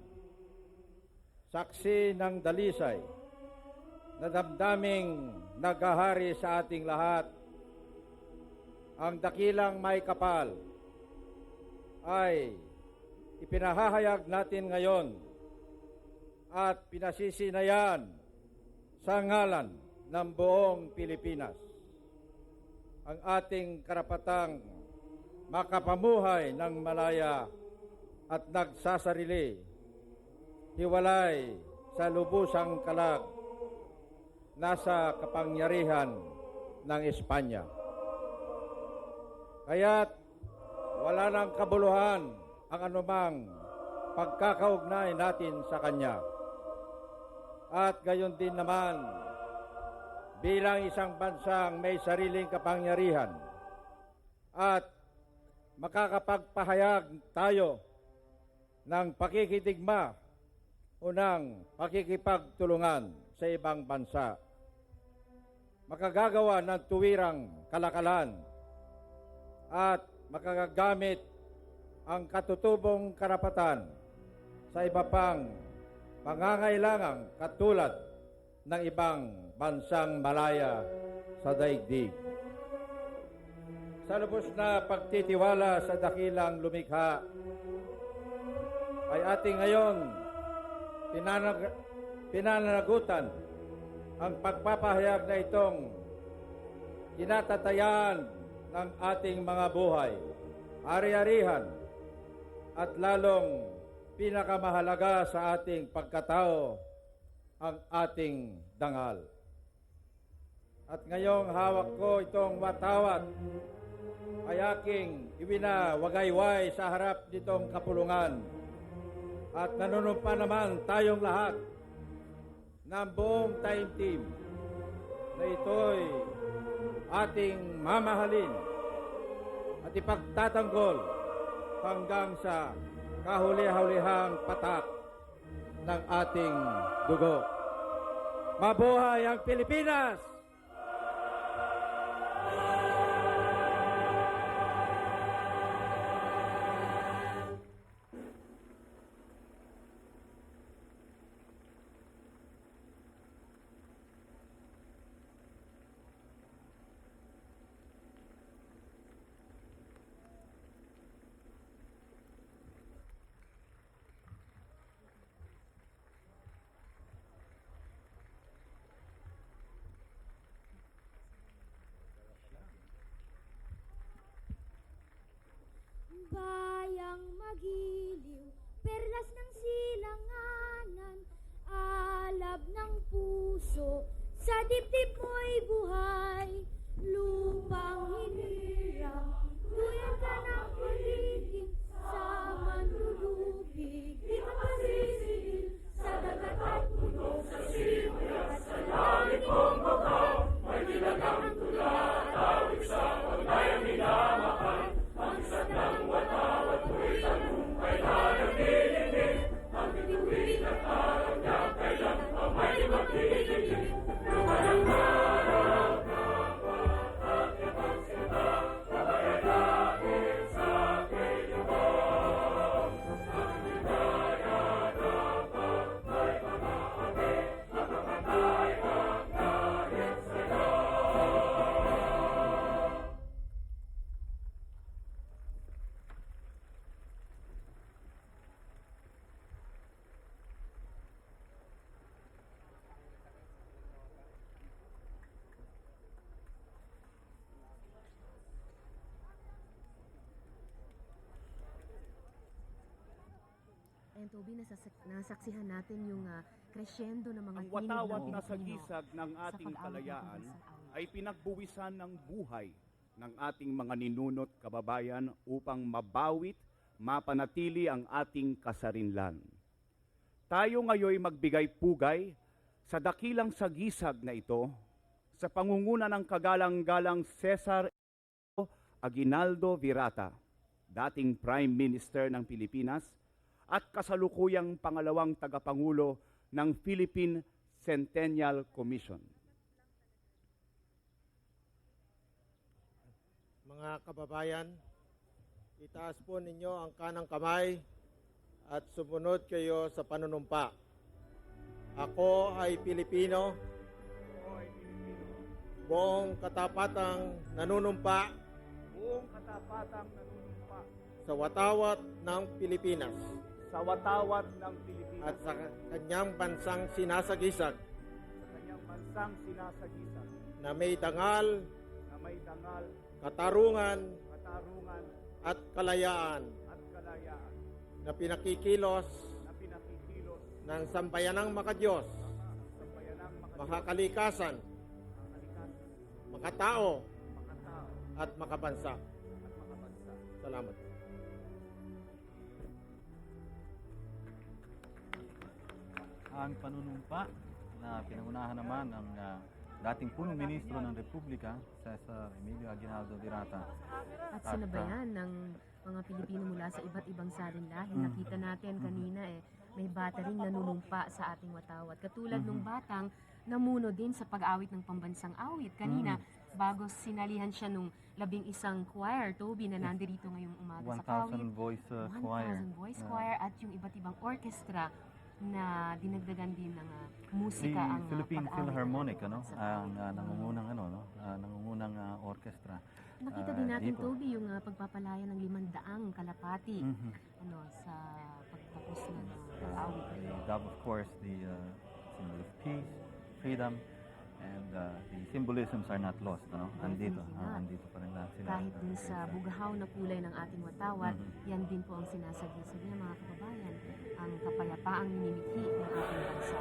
Speaker 3: Saksi ng dalisay na damdaming naghahari sa ating lahat, ang dakilang may kapal ay ipinahahayag natin ngayon at pinasisinayan sa ngalan ng buong Pilipinas ang ating karapatang makapamuhay ng malaya at nagsasarili, hiwalay sa lubusang kalag nasa kapangyarihan ng Espanya. Kaya't wala nang kabuluhan ang anumang pagkakaugnay natin sa Kanya. At gayon din naman, bilang isang bansang may sariling kapangyarihan at makakapagpahayag tayo ng pakikidigma o ng pakikipagtulungan sa ibang bansa, makagagawa ng tuwirang kalakalan at makagagamit ang katutubong karapatan sa iba pang pangangailangang katulad ng ibang bansang malaya sa daigdig. Sa lubos na pagtitiwala sa dakilang lumikha, ay ating ngayon pinananagutan ang pagpapahayag na itong kinatatayan ng ating mga buhay, ari-arihan, at lalong pinakamahalaga sa ating pagkatao, ang ating dangal. At ngayong hawak ko itong watawat ay aking iwinawagayway sa harap nitong kapulungan. At nanunumpa naman tayong lahat ng buong time team na ito'y ating mamahalin at ipagtatanggol hanggang sa kahuli-hulihang patak ng ating dugo. Mabuhay ang Pilipinas!
Speaker 4: Bayang magiliw, perlas ng silanganan, alab ng puso, sa dibdib mo'y buhay. Lupang hinirang, tuyan ka ng ulitin, sa manlulubig, di ka masisingil, sa dagat at puno, sa simulan.
Speaker 2: Toby, nasaksihan natin yung crescendo ng mga
Speaker 5: Ang
Speaker 2: tinig
Speaker 5: watawat
Speaker 2: ng
Speaker 5: na
Speaker 2: Pilipino
Speaker 5: sagisag ng
Speaker 2: sa
Speaker 5: ating
Speaker 2: pag-awit ng
Speaker 5: kalayaan
Speaker 2: pambansang awit.
Speaker 5: ay pinagbuwisan ng buhay ng ating mga ninunot kababayan upang mabawit, mapanatili ang ating kasarinlan. Tayo ngayoy magbigay pugay sa dakilang sagisag na ito sa pangunguna ng kagalang-galang Cesar Aguinaldo Virata, dating Prime Minister ng Pilipinas at kasalukuyang pangalawang tagapangulo ng Philippine Centennial Commission.
Speaker 3: Mga kababayan, itaas po ninyo ang kanang kamay at sumunod kayo sa panunumpa. Ako ay Pilipino, buong katapatang nanunumpa
Speaker 5: Buong katapatang nanunumpa
Speaker 3: sa watawat ng Pilipinas
Speaker 5: sa watawat ng Pilipinas
Speaker 3: at sa kanyang bansang sinasagisag
Speaker 5: sa kanyang bansang sinasagisag
Speaker 3: na may dangal,
Speaker 5: na may dangal,
Speaker 3: katarungan
Speaker 5: katarungan
Speaker 3: at kalayaan
Speaker 5: at kalayaan
Speaker 3: na pinakikilos
Speaker 5: na pinakikilos
Speaker 3: ng sambayanang makadiyos,
Speaker 5: sa bayanang
Speaker 3: makakalikasan,
Speaker 5: makalikas,
Speaker 3: makatao
Speaker 5: makatao
Speaker 3: at makabansa.
Speaker 5: at makabansa.
Speaker 3: Salamat.
Speaker 1: Ang panunumpa na pinangunahan naman ng dating punong ministro ng Republika, Cesar Emilio Aguinaldo Virata.
Speaker 2: At sinabayan ng mga Pilipino mula sa iba't ibang sarinlahi. Nakita natin kanina may bata rin nanunumpa sa ating watawat. Katulad nung batang namuno din sa pag-awit ng pambansang awit. Kanina, bago sinalihan siya nung 11 choir, Toby, na nandirito ngayong umaga sa kawit.
Speaker 1: 1,000 voice choir.
Speaker 2: 1,000 voice choir at yung iba't ibang orchestra na dinagdagan din ng musika ang
Speaker 1: Philippine
Speaker 2: pag-awit
Speaker 1: Philharmonic,
Speaker 2: ng
Speaker 1: ano,
Speaker 2: pambansang
Speaker 1: ang
Speaker 2: awit.
Speaker 1: nangungunang nangungunang orchestra.
Speaker 2: Nakita din natin,
Speaker 1: dito.
Speaker 2: Toby, yung pagpapalaya ng 500 kalapati
Speaker 1: Mhm.
Speaker 2: sa pagtapos ng pag-awit.
Speaker 1: The dove, of course, the symbol of peace, freedom, and the symbolisms are not lost. Ano? Andito,
Speaker 2: Definitely not.
Speaker 1: andito pa rin lahat sila.
Speaker 2: Kahit din sa bugahaw na kulay ng ating watawat,
Speaker 1: Mhm.
Speaker 2: yan din po ang sinasagisag niya, mga kababayan, ang kapayapaang minimithi ng ating bansa.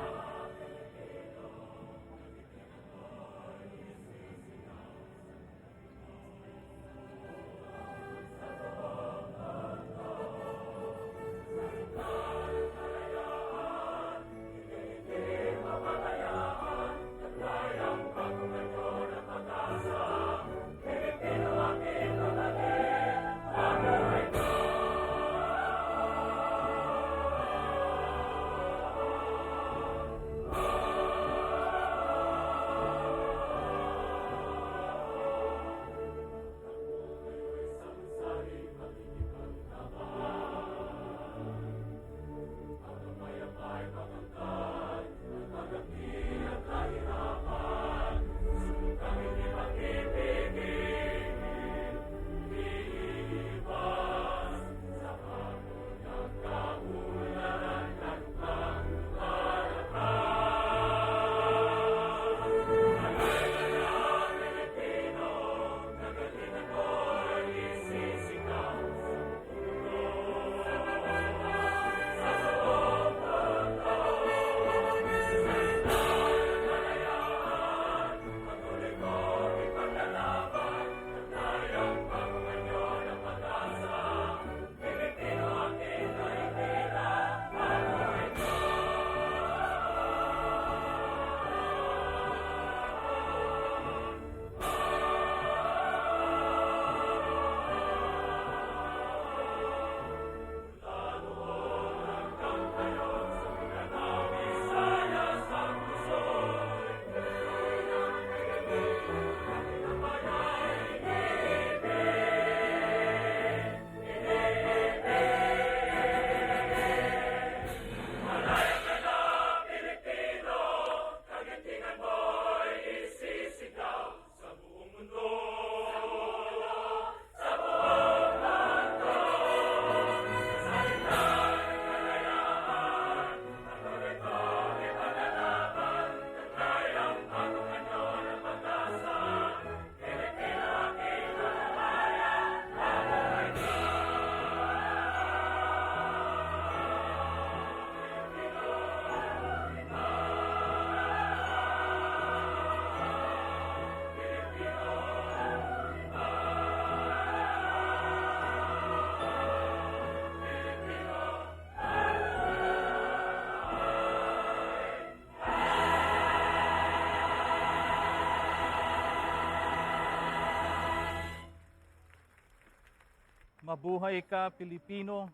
Speaker 1: Mabuhay ka, Pilipino.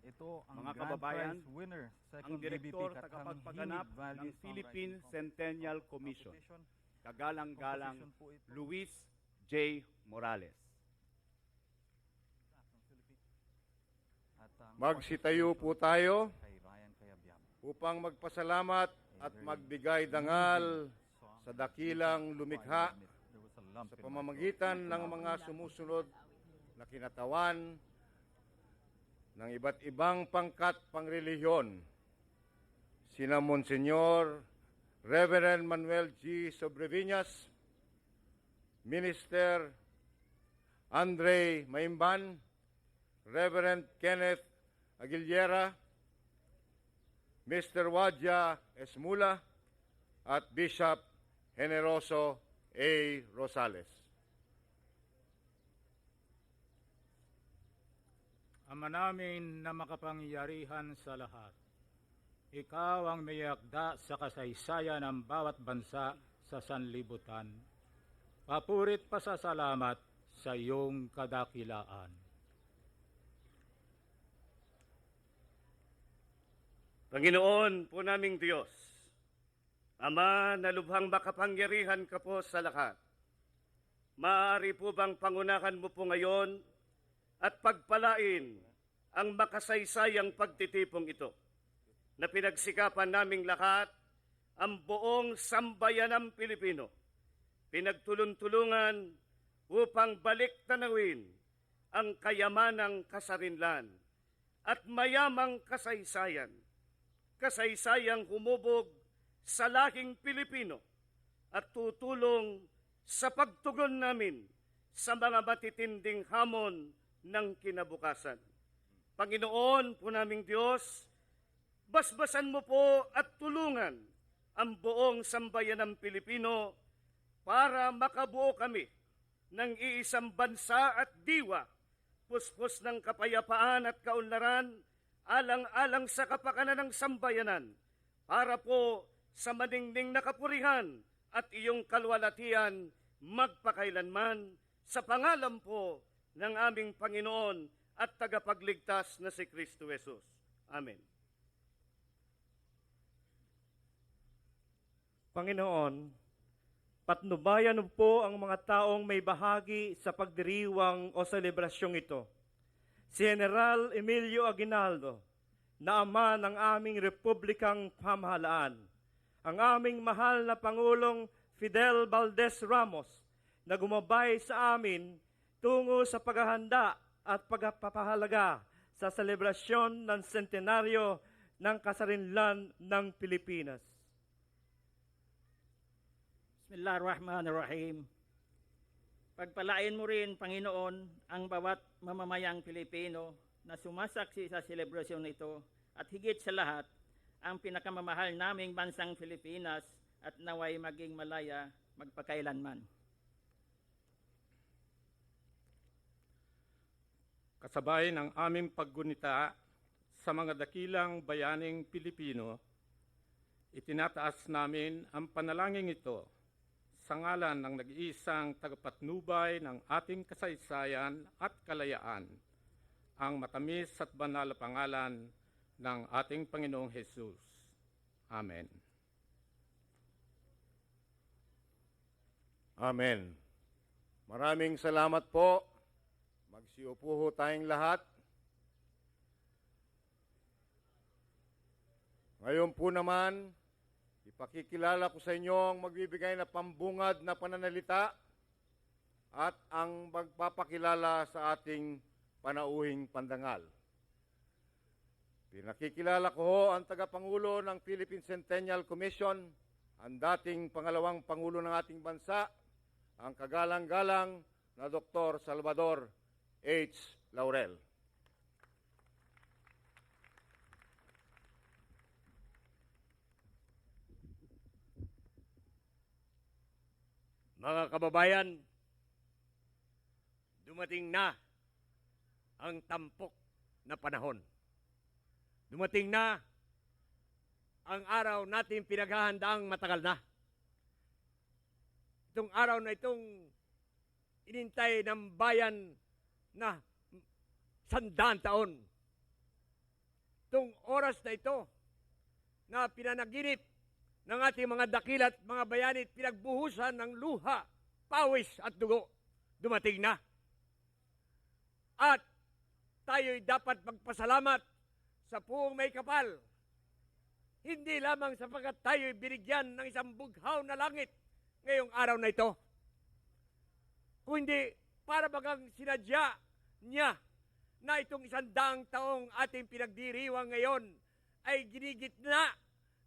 Speaker 1: Ito ang
Speaker 5: Mga
Speaker 1: grand
Speaker 5: kababayan,
Speaker 1: prize winner,
Speaker 5: ang
Speaker 1: second
Speaker 5: direktor
Speaker 1: BBP
Speaker 5: tagapagpaganap
Speaker 1: Katanginig
Speaker 5: ng
Speaker 1: Values
Speaker 5: Philippine
Speaker 1: Songwriting
Speaker 5: Centennial
Speaker 1: Competition.
Speaker 5: Commission, kagalang-galang
Speaker 1: Composition po ito.
Speaker 5: Luis J. Morales.
Speaker 1: At,
Speaker 3: Magsitayo po tayo
Speaker 1: kay Ryan Cayabyab.
Speaker 3: upang magpasalamat at magbigay dangal sa dakilang lumikha sa pamamagitan ng mga sumusunod na kinatawan ng iba't ibang pangkat pangrelihiyon. Sina Monsignor Reverend Manuel G. Sobreviñas, Minister Andre Maimban, Reverend Kenneth Aguilera, Mr. Wadja Esmula, at Bishop Generoso A. Rosales.
Speaker 6: Ama namin na makapangyarihan sa lahat, ikaw ang may akda sa kasaysayan ng bawat bansa sa sanlibutan. Papurit pasasalamat sa iyong kadakilaan.
Speaker 7: Panginoon po naming Diyos, Ama na lubhang makapangyarihan ka po sa lahat, maaari po bang pangunahan mo po ngayon at pagpalain ang makasaysayang pagtitipong ito na pinagsikapan naming lahat, ang buong sambayanang Pilipino, pinagtulong-tulungan upang balik tanawin ang kayamanang kasarinlan at mayamang kasaysayan, kasaysayang humubog sa lahing Pilipino at tutulong sa pagtugon namin sa mga matitinding hamon ng kinabukasan. Panginoon po naming Diyos, basbasan mo po at tulungan ang buong sambayanang Pilipino para makabuo kami ng iisang bansa at diwa, puspos ng kapayapaan at kaunlaran, alang-alang sa kapakanan ng sambayanan, para po sa maningning na kapurihan at iyong kalwalatian magpakailanman, sa pangalan po ng aming Panginoon at tagapagligtas na si Kristo Jesus. Amen.
Speaker 8: Panginoon, patnubayan mo po ang mga taong may bahagi sa pagdiriwang o selebrasyong ito. Si General Emilio Aguinaldo, na ama ng aming republikang pamahalaan, ang aming mahal na Pangulong Fidel Valdez Ramos, na gumabay sa amin tungo sa paghahanda at pagpapahalaga sa selebrasyon ng sentenaryo ng kasarinlan ng Pilipinas.
Speaker 9: Bismillahirrahmanirrahim. Pagpalain mo rin, Panginoon, ang bawat mamamayang Pilipino na sumasaksi sa selebrasyon nito at higit sa lahat, ang pinakamamahal naming bansang Pilipinas at naway maging malaya magpakailanman.
Speaker 6: Kasabay ng aming paggunita sa mga dakilang bayaning Pilipino, itinataas namin ang panalangin ito sa ngalan ng nag-iisang tagapatnubay ng ating kasaysayan at kalayaan, ang matamis at banal na pangalan ng ating Panginoong Jesus. Amen.
Speaker 3: Amen. Maraming salamat po. Magsiupo ho tayong lahat. Ngayon po naman, ipakikilala ko sa inyo ang magbibigay na pambungad na pananalita at ang magpapakilala sa ating panauhing pandangal. Pinakikilala ko ho ang tagapangulo ng Philippine Centennial Commission, ang dating pangalawang pangulo ng ating bansa, ang kagalang-galang na Dr. Salvador H. Laurel.
Speaker 7: Mga kababayan, dumating na ang tampok na panahon. Dumating na ang araw natin pinaghahandaang matagal na. Itong araw na itong inintay ng bayan na
Speaker 10: 100 taon. Itong oras na ito na pinanaginip ng ating mga dakilat, mga bayani, pinagbuhusan ng luha, pawis at dugo, dumating na. At tayo'y dapat magpasalamat sa puong may kapal. Hindi lamang sapagkat tayo'y binigyan ng isang bughaw na langit ngayong araw na ito, kundi para bagang sinadya niya na itong 100 taong ating pinagdiriwang ngayon ay ginigitna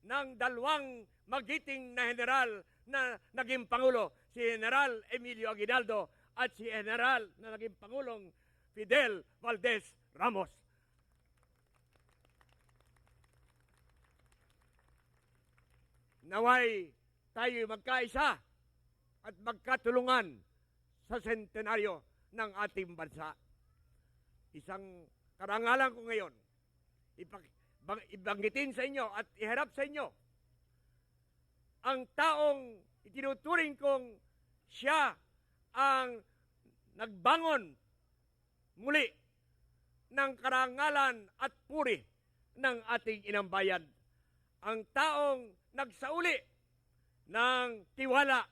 Speaker 10: ng dalawang magiting na general na naging Pangulo, si General Emilio Aguinaldo at si General na naging Pangulong Fidel Valdez Ramos. Naway tayo magkaisa at magkatulungan sa sentenaryo ng ating bansa. Isang karangalan ko ngayon, ibanggitin sa inyo at iharap sa inyo ang taong itinuturing kong siya ang nagbangon muli ng karangalan at puri ng ating inang bayan. Ang taong nagsauli ng tiwala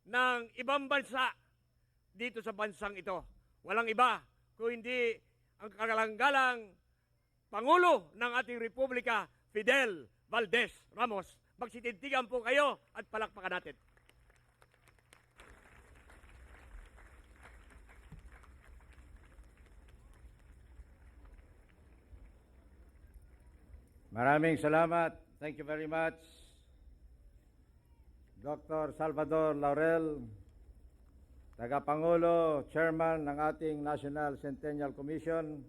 Speaker 10: ng ibang bansa dito sa bansang ito. Walang iba kung hindi ang kagalanggalang Pangulo ng ating Republika, Fidel Valdez Ramos. Magsitintigan po kayo at palakpakan natin.
Speaker 3: Maraming salamat. Thank you very much. Dr. Salvador Laurel, Tagapangulo, Chairman ng ating National Centennial Commission.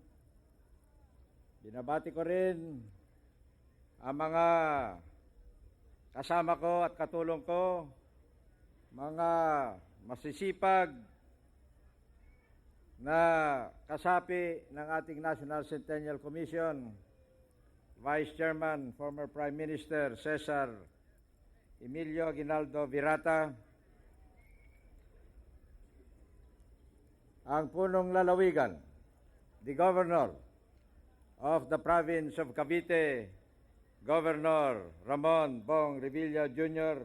Speaker 3: Binabati ko rin ang mga kasama ko at katulong ko, mga masisipag na kasapi ng ating National Centennial Commission, Vice Chairman, former Prime Minister Cesar Emilio Aguinaldo Virata, ang punong lalawigan, the Governor of the Province of Cavite, Governor Ramon Bong Revilla Jr.,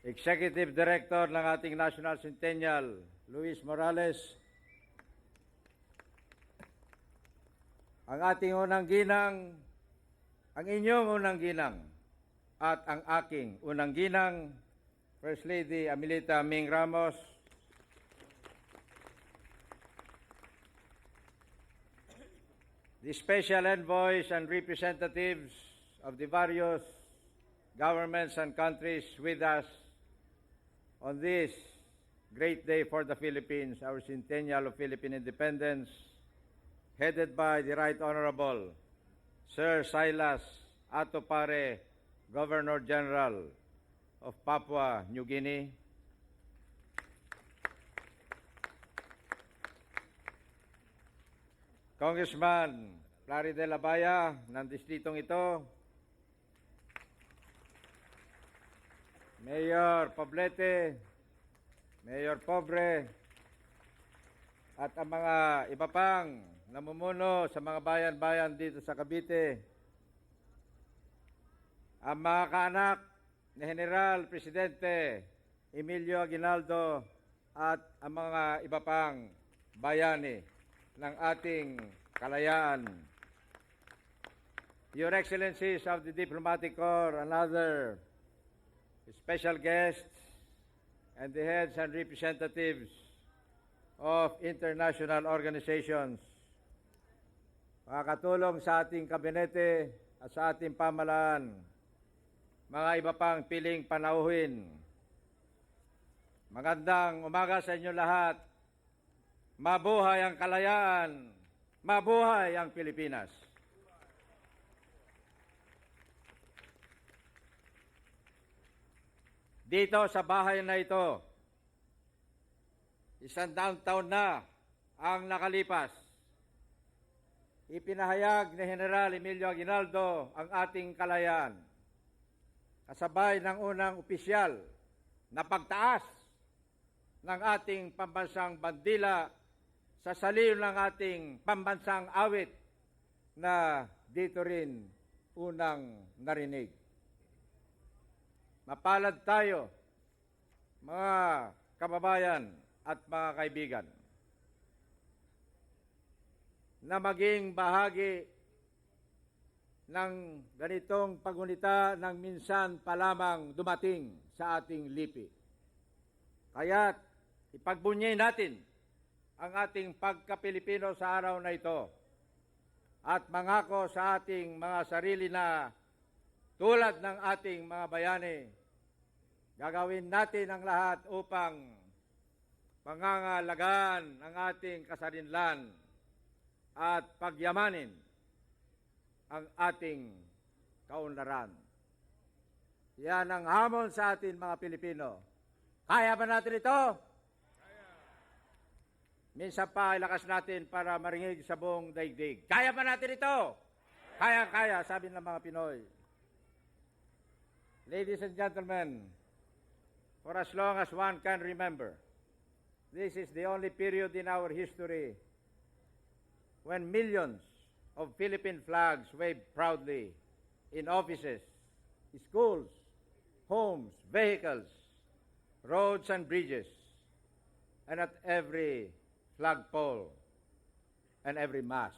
Speaker 3: Executive Director ng ating National Centennial, Luis Morales, ang ating unang ginang, ang inyong unang ginang, at ang aking unang ginang, First Lady Amelita Ming Ramos, the special envoys and representatives of the various governments and countries with us on this great day for the Philippines, our centennial of Philippine independence, headed by the Right Honorable Sir Silas Atopare, Governor General of Papua New Guinea, Congressman Plari de la Baya ng distritong ito, Mayor Poblete, Mayor Pobre, at ang mga iba pang namumuno sa mga bayan-bayan dito sa Cavite, ang mga kaanak ni General Presidente Emilio Aguinaldo at ang mga iba pang bayani ng ating kalayaan. Your Excellencies of the Diplomatic Corps and other special guests and the heads and representatives of international organizations, makakatulong sa ating kabinete at sa ating pamahalaan, mga iba pang piling panauhin. Magandang umaga sa inyo lahat. Mabuhay ang kalayaan, mabuhay ang Pilipinas. Dito sa bahay na ito, 100 taon na ang nakalipas. Ipinahayag ni General Emilio Aguinaldo ang ating kalayaan, kasabay ng unang opisyal na pagtaas ng ating pambansang bandila sa saliw ng ating pambansang awit na dito rin unang narinig. Mapalad tayo, mga kababayan at mga kaibigan, na maging bahagi ng ganitong pagunita ng minsan pa lamang dumating sa ating lipi. Kaya't ipagbunyi natin ang ating pagka-Pilipino sa araw na ito at mangako sa ating mga sarili na tulad ng ating mga bayani, gagawin natin ang lahat upang pangangalagaan ang ating kasarinlan at pagyamanin ang ating kaunlaran. Yan ang hamon sa atin mga Pilipino. Kaya ba natin ito? Minsan pa ilakas natin para maringig sa buong daigdig. Kaya ba natin ito? Kaya, sabi ng mga Pinoy. Ladies and gentlemen, for as long as one can remember, this is the only period in our history when millions of Philippine flags waved proudly in offices, schools, homes, vehicles, roads and bridges, and at every flagpole and every mast.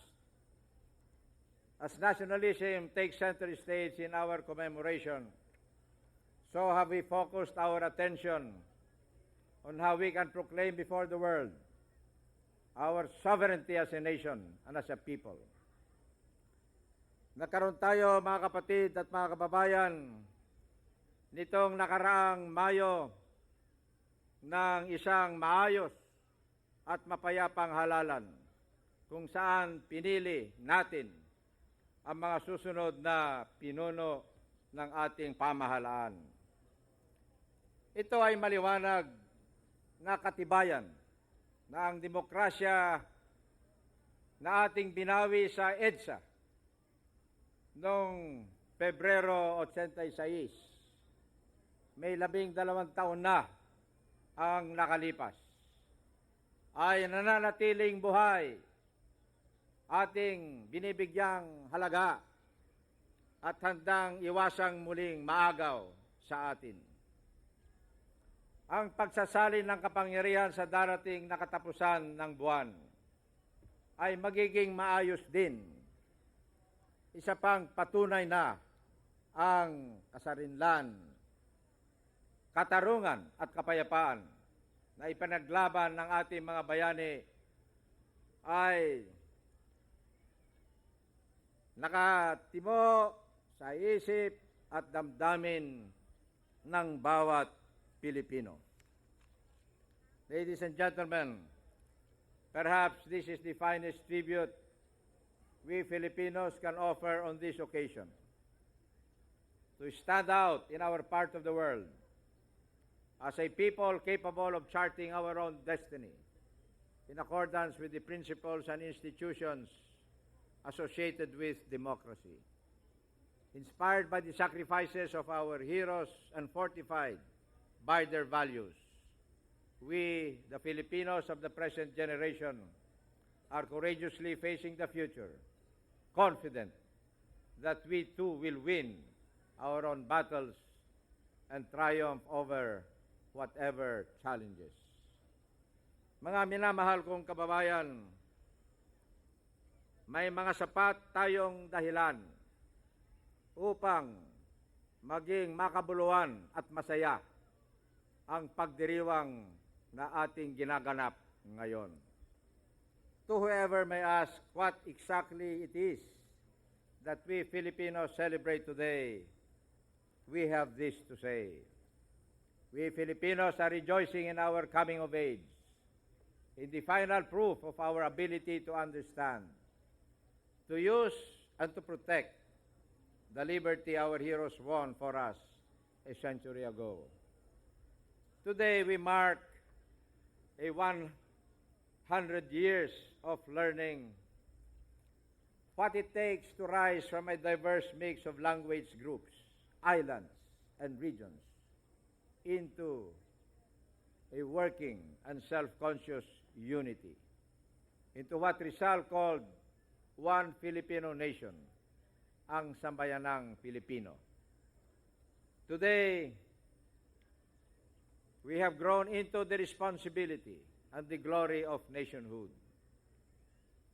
Speaker 3: As nationalism takes center stage in our commemoration, so have we focused our attention on how we can proclaim before the world our sovereignty as a nation and as a people. Nagkaroon tayo mga kapatid at mga kababayan nitong nakaraang Mayo ng isang maayos at mapayapang halalan kung saan pinili natin ang mga susunod na pinuno ng ating pamahalaan. Ito ay maliwanag na katibayan na ang demokrasya na ating binawi sa EDSA noong Pebrero 86, may 12 taon na ang nakalipas, ay nananatiling buhay, ating binibigyang halaga at handang iwasang muling maagaw sa atin. Ang pagsasalin ng kapangyarihan sa darating na katapusan ng buwan ay magiging maayos din. Isa pang patunay na ang kasarinlan, katarungan at kapayapaan na ipanaglaban ng ating mga bayani ay nakatimo sa isip at damdamin ng bawat Pilipino. Ladies and gentlemen, perhaps this is the finest tribute we Filipinos can offer on this occasion. To stand out in our part of the world as a people capable of charting our own destiny in accordance with the principles and institutions associated with democracy. Inspired by the sacrifices of our heroes and fortified by their values, we, the Filipinos of the present generation, are courageously facing the future, confident that we too will win our own battles and triumph over whatever challenges. Mga minamahal kong kababayan, may mga sapat tayong dahilan upang maging makabuluhan at masaya ang pagdiriwang na ating ginaganap ngayon. To whoever may ask what exactly it is that we Filipinos celebrate today, we have this to say. We Filipinos are rejoicing in our coming of age, in the final proof of our ability to understand, to use and to protect the liberty our heroes won for us a century ago. Today we mark a 100 years of learning what it takes to rise from a diverse mix of language groups, islands, and regions into a working and self-conscious unity into what Rizal called one Filipino nation, ang Sambayanang Pilipino. Today, we have grown into the responsibility and the glory of nationhood.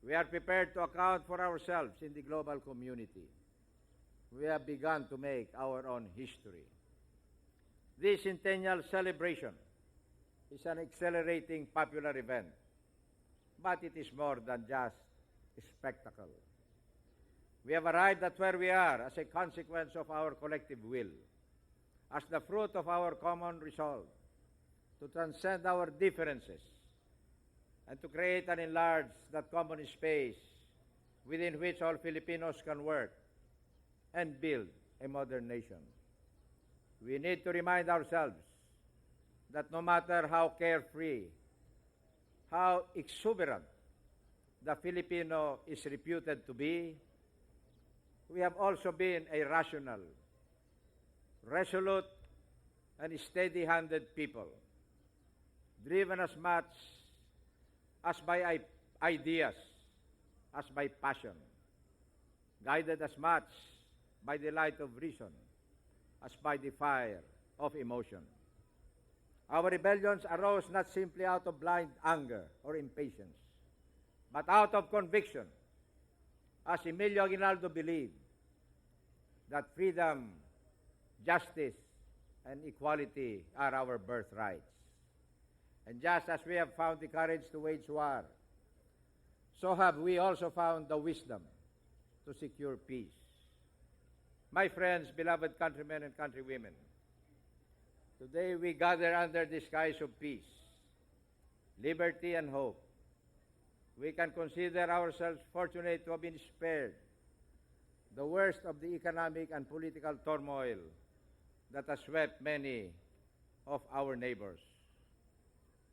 Speaker 3: We are prepared to account for ourselves in the global community. We have begun to make our own history. This centennial celebration is an accelerating popular event, but it is more than just a spectacle. We have arrived at where we are as a consequence of our collective will, as the fruit of our common resolve to transcend our differences and to create and enlarge that common space within which all Filipinos can work and build a modern nation. We need to remind ourselves that no matter how carefree, how exuberant the Filipino is reputed to be, we have also been a rational, resolute, and steady-handed people, driven as much as by ideas as by passion, guided as much by the light of reason as by the fire of emotion. Our rebellions arose not simply out of blind anger or impatience, but out of conviction, as Emilio Aguinaldo believed that freedom, justice, and equality are our birthrights. And just as we have found the courage to wage war, so have we also found the wisdom to secure peace. My friends, beloved countrymen and countrywomen, today we gather under the skies of peace, liberty, and hope. We can consider ourselves fortunate to have been spared the worst of the economic and political turmoil that has swept many of our neighbors.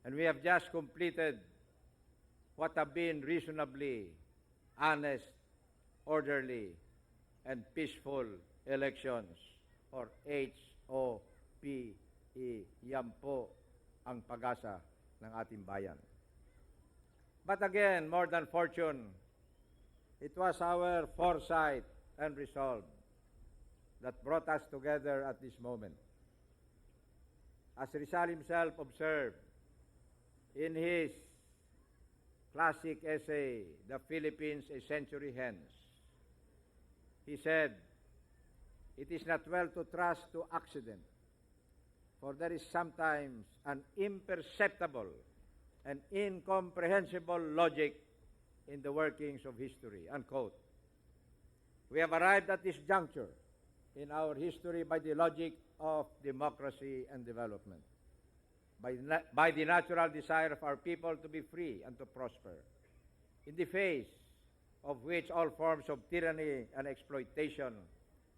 Speaker 3: And we have just completed what have been reasonably honest, orderly, and peaceful elections, or HOPE. Yan po ang pag-asa ng ating bayan. But again, more than fortune, it was our foresight and resolve that brought us together at this moment. As Rizal himself observed in his classic essay, The Philippines, a Century Hence, he said, "It is not well to trust to accident, for there is sometimes an imperceptible and incomprehensible logic in the workings of history," unquote. We have arrived at this juncture in our history by the logic of democracy and development, by the natural desire of our people to be free and to prosper, in the face of which all forms of tyranny and exploitation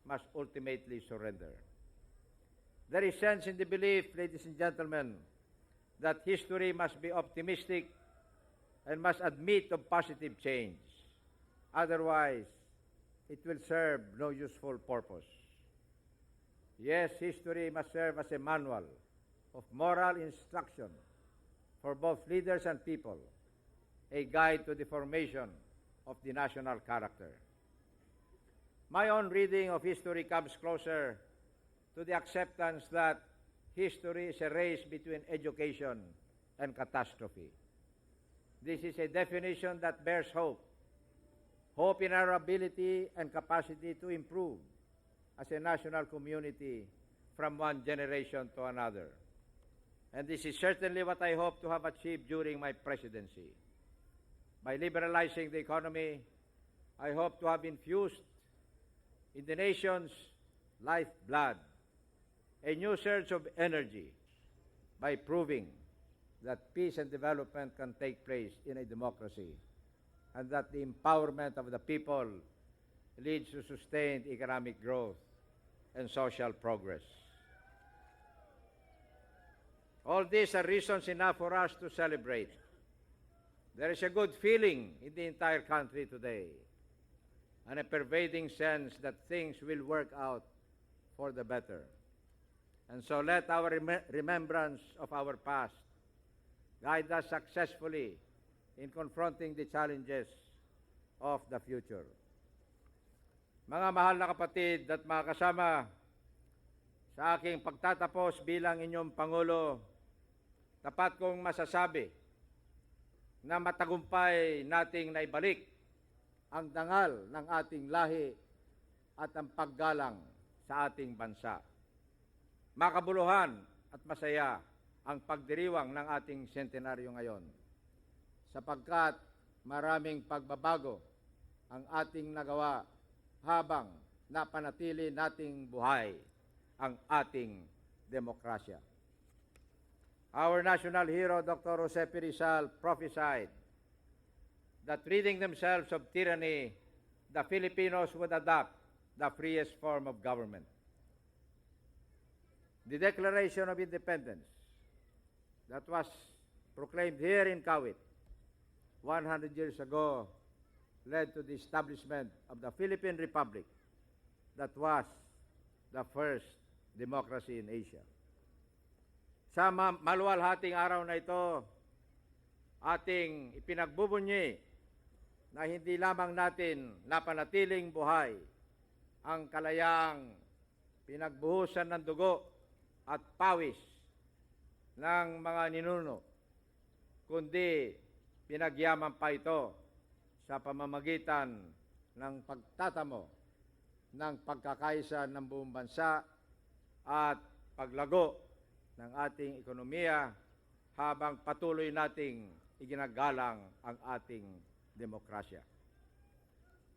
Speaker 3: must ultimately surrender. There is sense in the belief, ladies and gentlemen, that history must be optimistic and must admit of positive change. Otherwise, it will serve no useful purpose. Yes, history must serve as a manual of moral instruction for both leaders and people, a guide to the formation of the national character. My own reading of history comes closer to the acceptance that history is a race between education and catastrophe. This is a definition that bears hope. Hope in our ability and capacity to improve as a national community from one generation to another. And this is certainly what I hope to have achieved during my presidency. By liberalizing the economy, I hope to have infused in the nation's lifeblood a new surge of energy by proving that peace and development can take place in a democracy, and that the empowerment of the people leads to sustained economic growth and social progress. All these are reasons enough for us to celebrate. There is a good feeling in the entire country today, and a pervading sense that things will work out for the better. And so let our remembrance of our past guide us successfully in confronting the challenges of the future. Mga mahal na kapatid at mga kasama, sa aking pagtatapos bilang inyong Pangulo, tapat kong masasabi na matagumpay nating naibalik ang dangal ng ating lahi at ang paggalang sa ating bansa. Makabuluhan at masaya ang pagdiriwang ng ating sentenaryo ngayon, sapagkat maraming pagbabago ang ating nagawa habang napanatili nating buhay ang ating demokrasya. Our national hero, Dr. Jose P. Rizal, prophesied that ridding themselves of tyranny, the Filipinos would adopt the freest form of government. The Declaration of Independence that was proclaimed here in Kawit 100 years ago led to the establishment of the Philippine Republic that was the first democracy in Asia. Sa maluwalhating araw na ito, ating ipinagbubunyi na hindi lamang natin napanatiling buhay ang kalayaang pinagbuhusan ng dugo at pawis ng mga ninuno, kundi pinagyaman pa ito sa pamamagitan ng pagtatamo ng pagkakaisa ng buong bansa at paglago ng ating ekonomiya habang patuloy nating iginagalang ang ating demokrasya.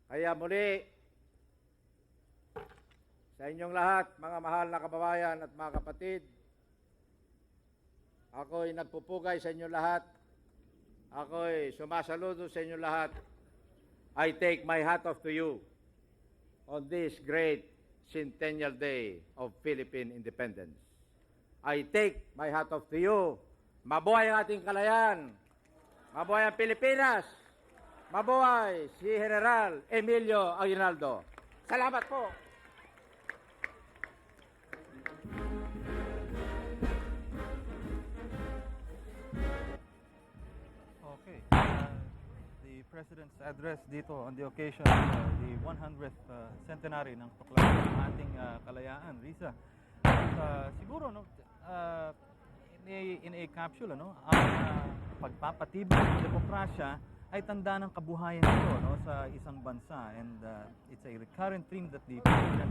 Speaker 3: Kaya muli, sa inyong lahat, mga mahal na kababayan at mga kapatid, ako'y nagpupugay sa inyong lahat, ako'y sumasaludo sa inyong lahat. I take my hat off to you on this great centennial day of Philippine independence. I take my hat off to you. Mabuhay ang ating kalayaan. Mabuhay ang Pilipinas. Mabuhay si General Emilio Aguinaldo. Salamat po.
Speaker 1: Okay. The President's address dito on the occasion the 100th centenary ng proklamation ng ating kalayaan, Risa. Siguro no, in a capsule ang pagpapatibay ng demokrasya ay tanda ng kabuhayan nito sa isang bansa, and it's a recurrent theme that the President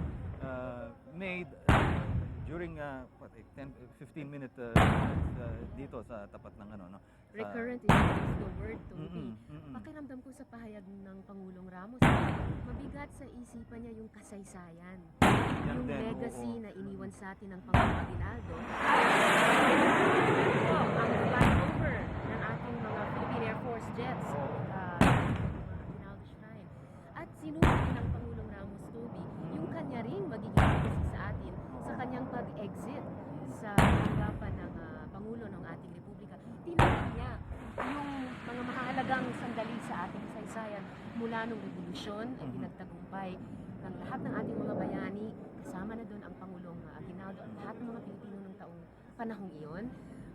Speaker 1: made during 10-15 minute dito sa tapat ng
Speaker 2: Recurrent is the word, Toby. Pakiramdam ko sa pahayag ng Pangulong Ramos, mabigat sa isipan niya yung kasaysayan. Yung legacy na iniwan sa atin ng Pangulong Aguinaldo. Ito, ang flyover ng ating mga Philippine Air Force jets, Aguinaldo Shrine. At sinunod ng Pangulong Ramos, Toby, yung kanya ring magiging legacy sa atin sa kanyang pag-exit sa tanggapan ng Pangulo ng ating Republika. Tinanong niya yung mga mahalagang sandali sa ating kasaysayan mula nung revolusyon ay pinagtagumpay ng lahat ng ating mga bayani, kasama na doon ang Pangulong Aguinaldo at lahat ng mga Pilipino ng panahong iyon,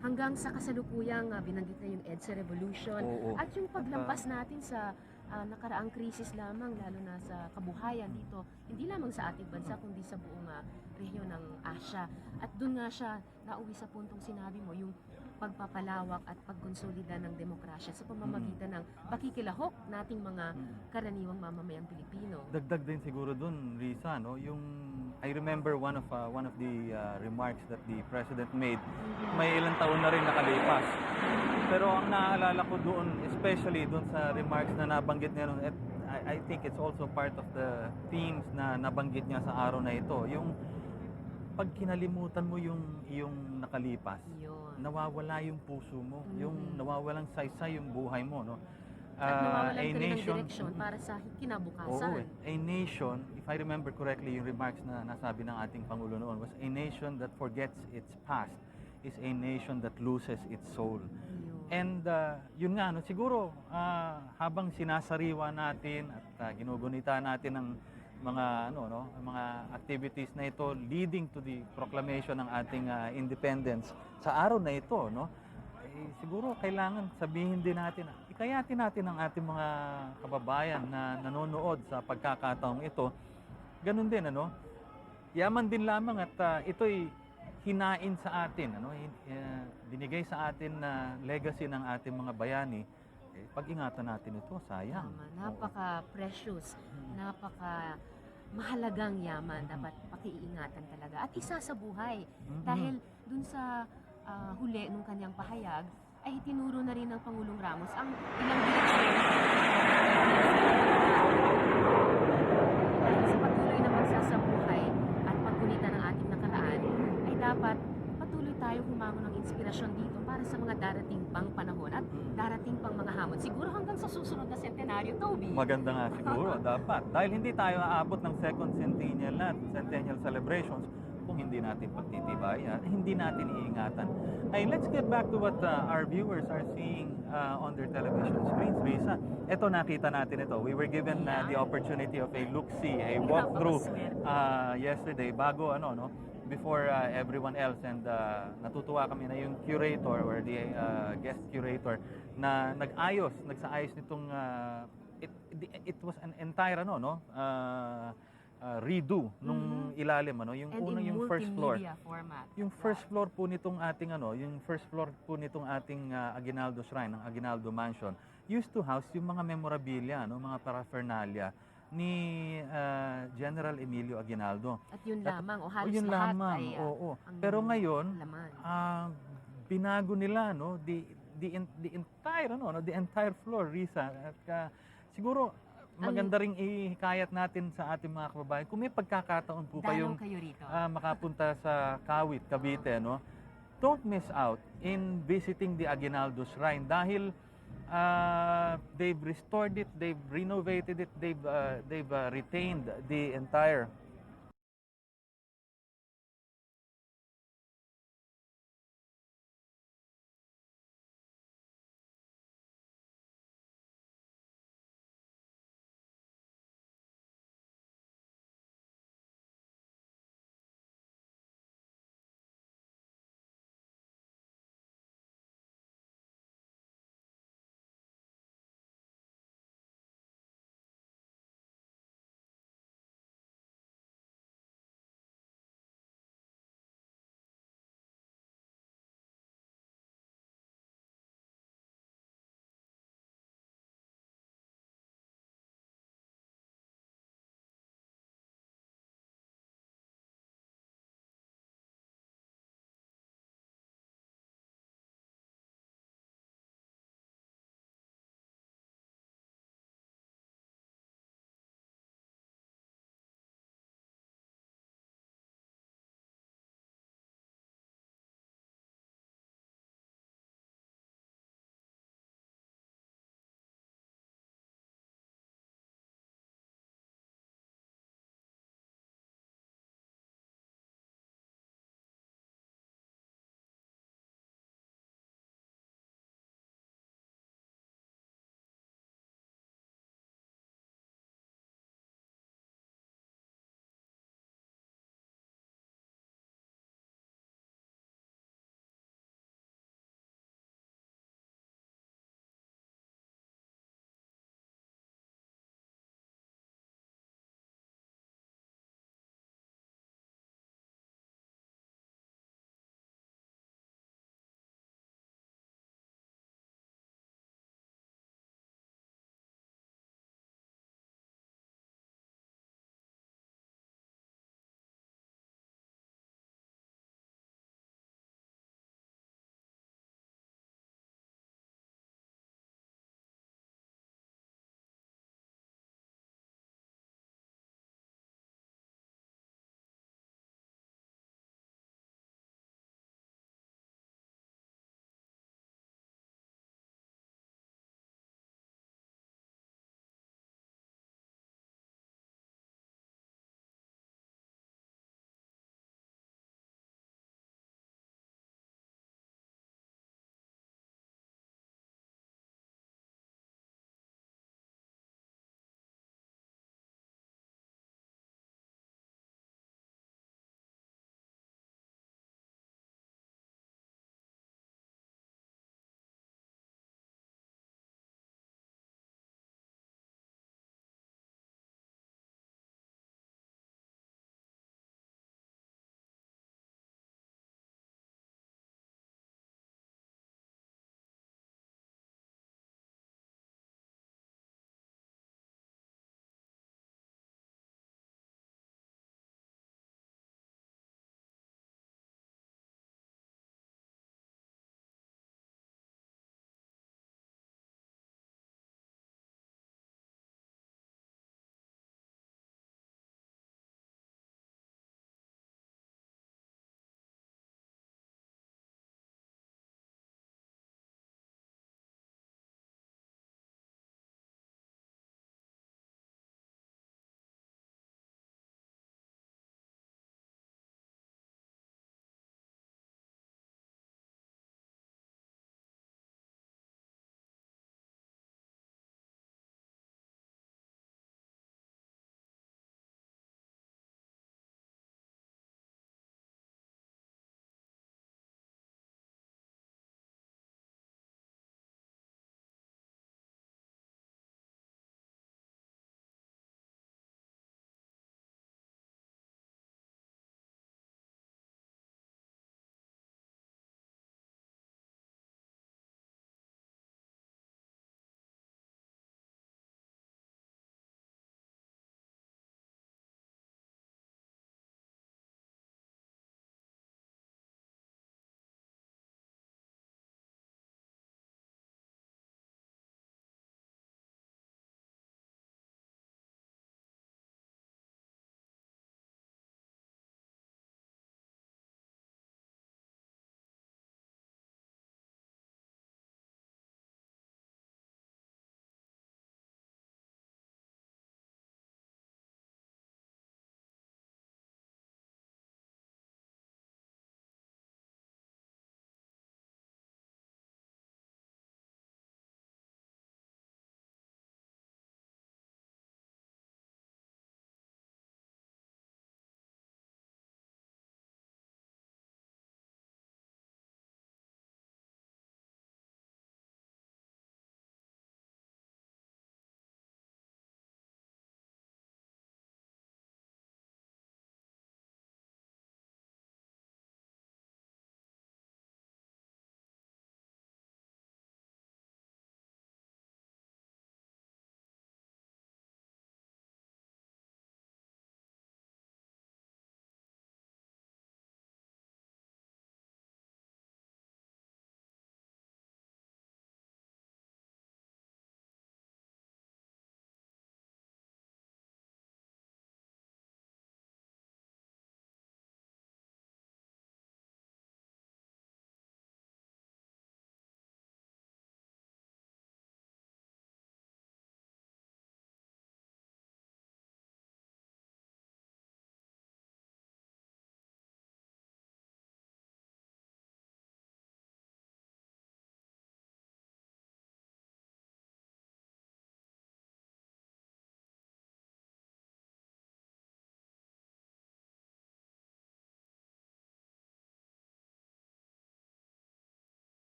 Speaker 2: hanggang sa kasalukuyang binanggit na yung EDSA Revolution at yung paglampas natin sa nakaraang krisis lamang, lalo na sa kabuhayan dito, hindi lamang sa ating bansa kundi sa buong rehiyon ng Asia. At doon nga siya nauwi sa puntong sinabi mo, yung pagpapalawak at pagkonsolida ng demokrasya sa pamamagitan ng pakikilahok nating mga karaniwang mamamayang Pilipino.
Speaker 1: Dagdag din siguro dun, Risa, yung I remember one of the remarks that the President made. May ilang taon na rin nakalipas. Pero ang naaalala ko doon, especially doon sa remarks na nabanggit niya noon, I think it's also part of the themes na nabanggit niya sa araw na ito, yung pag kinalimutan mo yung nakalipas, nawawala yung puso mo, yung nawawalang saysay yung buhay mo, no?
Speaker 2: At nawawalan ka rin ng direksyon para sa kinabukasan.
Speaker 1: A nation, if I remember correctly, yung remarks na nasabi ng ating Pangulo noon was, a nation that forgets its past is a nation that loses its soul. And yun nga, siguro habang sinasariwa natin at ginugunita natin ng mga mga activities na ito leading to the proclamation ng ating independence sa araw na ito, siguro kailangan sabihin din natin, ikayatin natin ang ating mga kababayan na nanonood sa pagkakataong ito. Ganun din, ano? Yaman din lamang at ito'y hinain sa atin, ano? Binigay sa atin na legacy ng ating mga bayani. Pag-ingatan natin ito, sayang.
Speaker 2: Tama, napaka-precious, napaka-mahalagang yaman. Dapat pakiingatan talaga. At isa sa buhay. Dahil dun sa huli nung kanyang pahayag, ay itinuro na rin ng Pangulong Ramos ang ilang direksyon dahil sa patuloy na pagsasabuhay at paggunita ng ating nakaraan, ay dapat patuloy tayo humangon ng inspirasyon dito para sa mga darating pang panahon at darating pang mga hamon. Siguro hanggang sa susunod na sentenaryo, Toby.
Speaker 1: Maganda nga siguro, dapat. Dahil hindi tayo aabot ng second centennial at centennial celebrations kung hindi natin pagtitibayan, hindi natin iingatan. Ay, let's get back to what our viewers are seeing on their television screens. Risa, ito nakita natin ito. We were given the opportunity of a look-see, a walkthrough yesterday bago before everyone else, and natutuwa kami na yung curator or the guest curator na nagsaayos nitong it was an entire redo nung ilalim, yung
Speaker 2: And
Speaker 1: unang
Speaker 2: in
Speaker 1: yung first floor.
Speaker 2: multimedia format.
Speaker 1: Yung first floor po nitong ating Aguinaldo Shrine, ng Aguinaldo Mansion, used to house yung mga memorabilia, mga paraphernalia ni General Emilio Aguinaldo.
Speaker 2: At yun lamang, o halos
Speaker 1: Yun
Speaker 2: lahat
Speaker 1: lamang,
Speaker 2: ay
Speaker 1: oo.
Speaker 2: ang
Speaker 1: Pero ngayon,
Speaker 2: laman.
Speaker 1: binago nila the entire floor, Risa. At siguro maganda ring ihikayat natin sa ating mga kababayan kung may pagkakataon po
Speaker 2: Dalaw
Speaker 1: kayong
Speaker 2: kayo rito.
Speaker 1: makapunta sa Kawit, Cavite, don't miss out in visiting the Aguinaldo Shrine dahil they've restored it, they've renovated it, they've retained the entire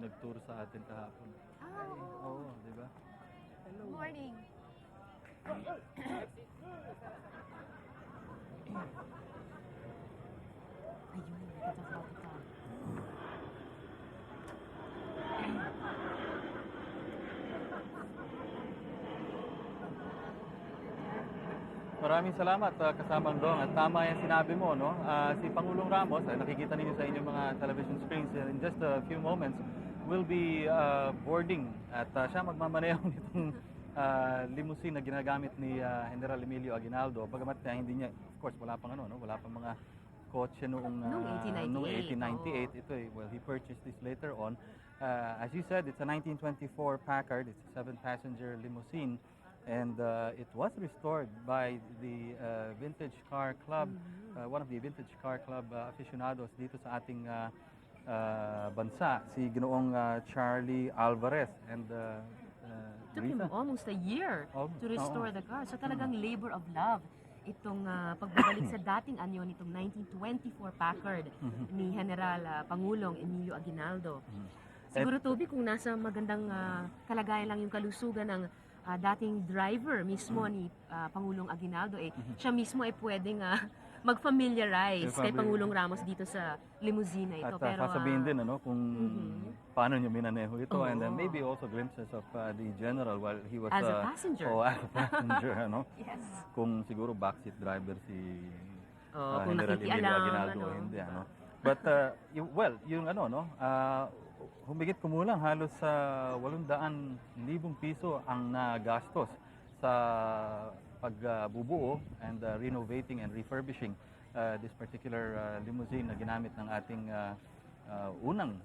Speaker 1: nag-tour sa atin kahapon. Oo, di ba?
Speaker 2: Good morning. Ayun, nagkakaroon ka.
Speaker 1: Maraming salamat kasamang Dong. At tama yung sinabi mo, no? Si Pangulong Ramos, ay nakikita ninyo sa inyong mga television screens in just a few moments, will be boarding at siya magmamaneho nitong limousine na ginagamit ni General Emilio Aguinaldo. Bagamat hindi niya, of course, wala pang wala pang mga kotse noong
Speaker 2: Noong
Speaker 1: 1898.
Speaker 2: 1898,
Speaker 1: Ito well, he purchased this later on. As you said, it's a 1924 Packard. It's a 7-passenger limousine. And it was restored by the Vintage Car Club, one of the Vintage Car Club aficionados dito sa ating bansa, si Ginoong Charlie Alvarez. And
Speaker 2: Took him
Speaker 1: Risa,
Speaker 2: almost a year
Speaker 1: Almost,
Speaker 2: to restore
Speaker 1: oo.
Speaker 2: the car. So talagang labor of love itong pagbabalik sa dating anyo nitong 1924 Packard ni General Pangulong Emilio Aguinaldo. Siguro, Toby, kung nasa magandang kalagayan lang yung kalusugan ng dating driver mismo ni Pangulong Aguinaldo, siya mismo ay pwedeng mag-familiarize kay
Speaker 1: Probably.
Speaker 2: Pangulong Ramos dito sa limousine na ito.
Speaker 1: at sasabihin din kung paano niya minaneho ito, and then
Speaker 2: Oo.
Speaker 1: maybe also glimpses of the general while he was
Speaker 2: As a passenger.
Speaker 1: as a passenger,
Speaker 2: Yes.
Speaker 1: kung siguro backseat driver si
Speaker 2: Kung
Speaker 1: General Emilio
Speaker 2: nakikialam,
Speaker 1: Aguinaldo o hindi, But yung humigit kumulang halos sa 800,000 piso ang nagastos sa pagbubuo and renovating and refurbishing this particular limousine na ginamit ng ating unang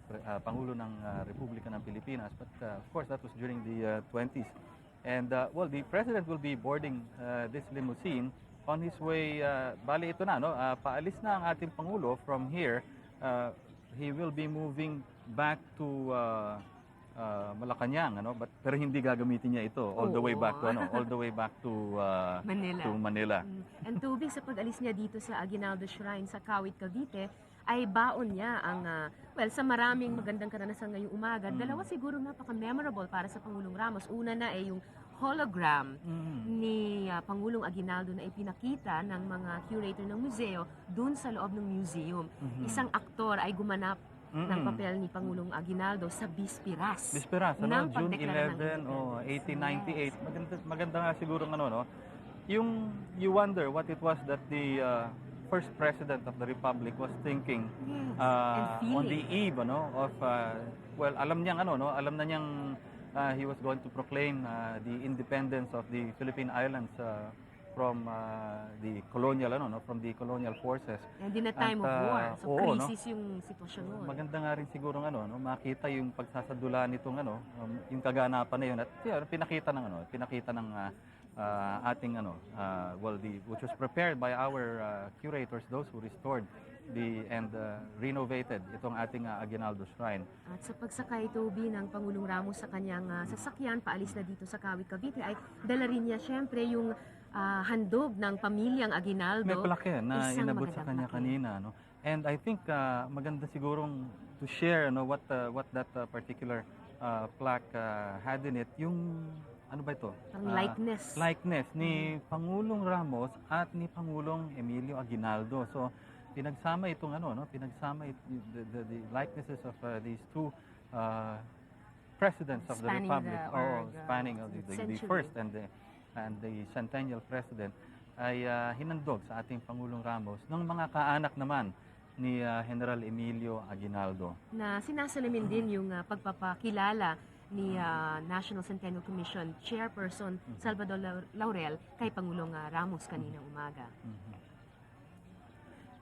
Speaker 1: Pangulo ng Republika ng Pilipinas. But of course, that was during the 20s. And the President will be boarding this limousine on his way, bali ito na, paalis na ang ating Pangulo from here. He will be moving back to Malacanang, pero hindi gagamitin niya ito all the way back to all the way back to
Speaker 2: Manila.
Speaker 1: to Manila.
Speaker 2: And tubig sa pag-alis niya dito sa Aguinaldo Shrine sa Kawit, Cavite, ay baon niya ang, sa maraming magandang karanasan ngayong umaga. Dalawa siguro napaka-memorable para sa Pangulong Ramos. Una na ay yung hologram ni Pangulong Aguinaldo na ipinakita ng mga curator ng museo dun sa loob ng museum. Isang aktor ay gumanap ng papel ni Pangulong Aguinaldo sa Bispiras.
Speaker 1: Bisperas,
Speaker 2: ng
Speaker 1: June
Speaker 2: pagdeklara ng
Speaker 1: 11,
Speaker 2: independence.
Speaker 1: 1898. Maganda nga siguro yung you wonder what it was that the first president of the republic was thinking
Speaker 2: Yes,
Speaker 1: on the
Speaker 2: feeling.
Speaker 1: eve of alam niyang alam na niyang he was going to proclaim the independence of the Philippine Islands from the colonial from the colonial forces.
Speaker 2: And in a time of
Speaker 1: At,
Speaker 2: war. So
Speaker 1: oo,
Speaker 2: crisis yung sitwasyon nun.
Speaker 1: Maganda nga rin siguro makita yung pagsasadula nitong yung kaganapan na yun at pinakita ng ating which was prepared by our curators, those who restored and renovated itong ating Aguinaldo Shrine.
Speaker 2: At sa pagsakay, Toby, ng Pangulong Ramos sa kanyang sasakyan, paalis na dito sa Kawit, Cavite, ay dala rin niya syempre yung handog ng pamilyang Aguinaldo.
Speaker 1: May plaque na
Speaker 2: Isang
Speaker 1: inabot sa kanya
Speaker 2: magandang plaque.
Speaker 1: kanina, And I think maganda sigurong to share what that particular plaque had in it, yung ano ba ito?
Speaker 2: Ang likeness.
Speaker 1: Likeness ni Pangulong Ramos at ni Pangulong Emilio Aguinaldo. So pinagsama itong the likenesses of these two presidents of the
Speaker 2: Spanning
Speaker 1: republic,
Speaker 2: the- or the
Speaker 1: spanning of the
Speaker 2: century.
Speaker 1: first and the centennial president, ay hinandog sa ating Pangulong Ramos ng mga kaanak naman ni General Emilio Aguinaldo.
Speaker 2: Na sinasalamin din yung pagpapakilala ni National Centennial Commission Chairperson Salvador Laurel kay Pangulong Ramos kaninang umaga.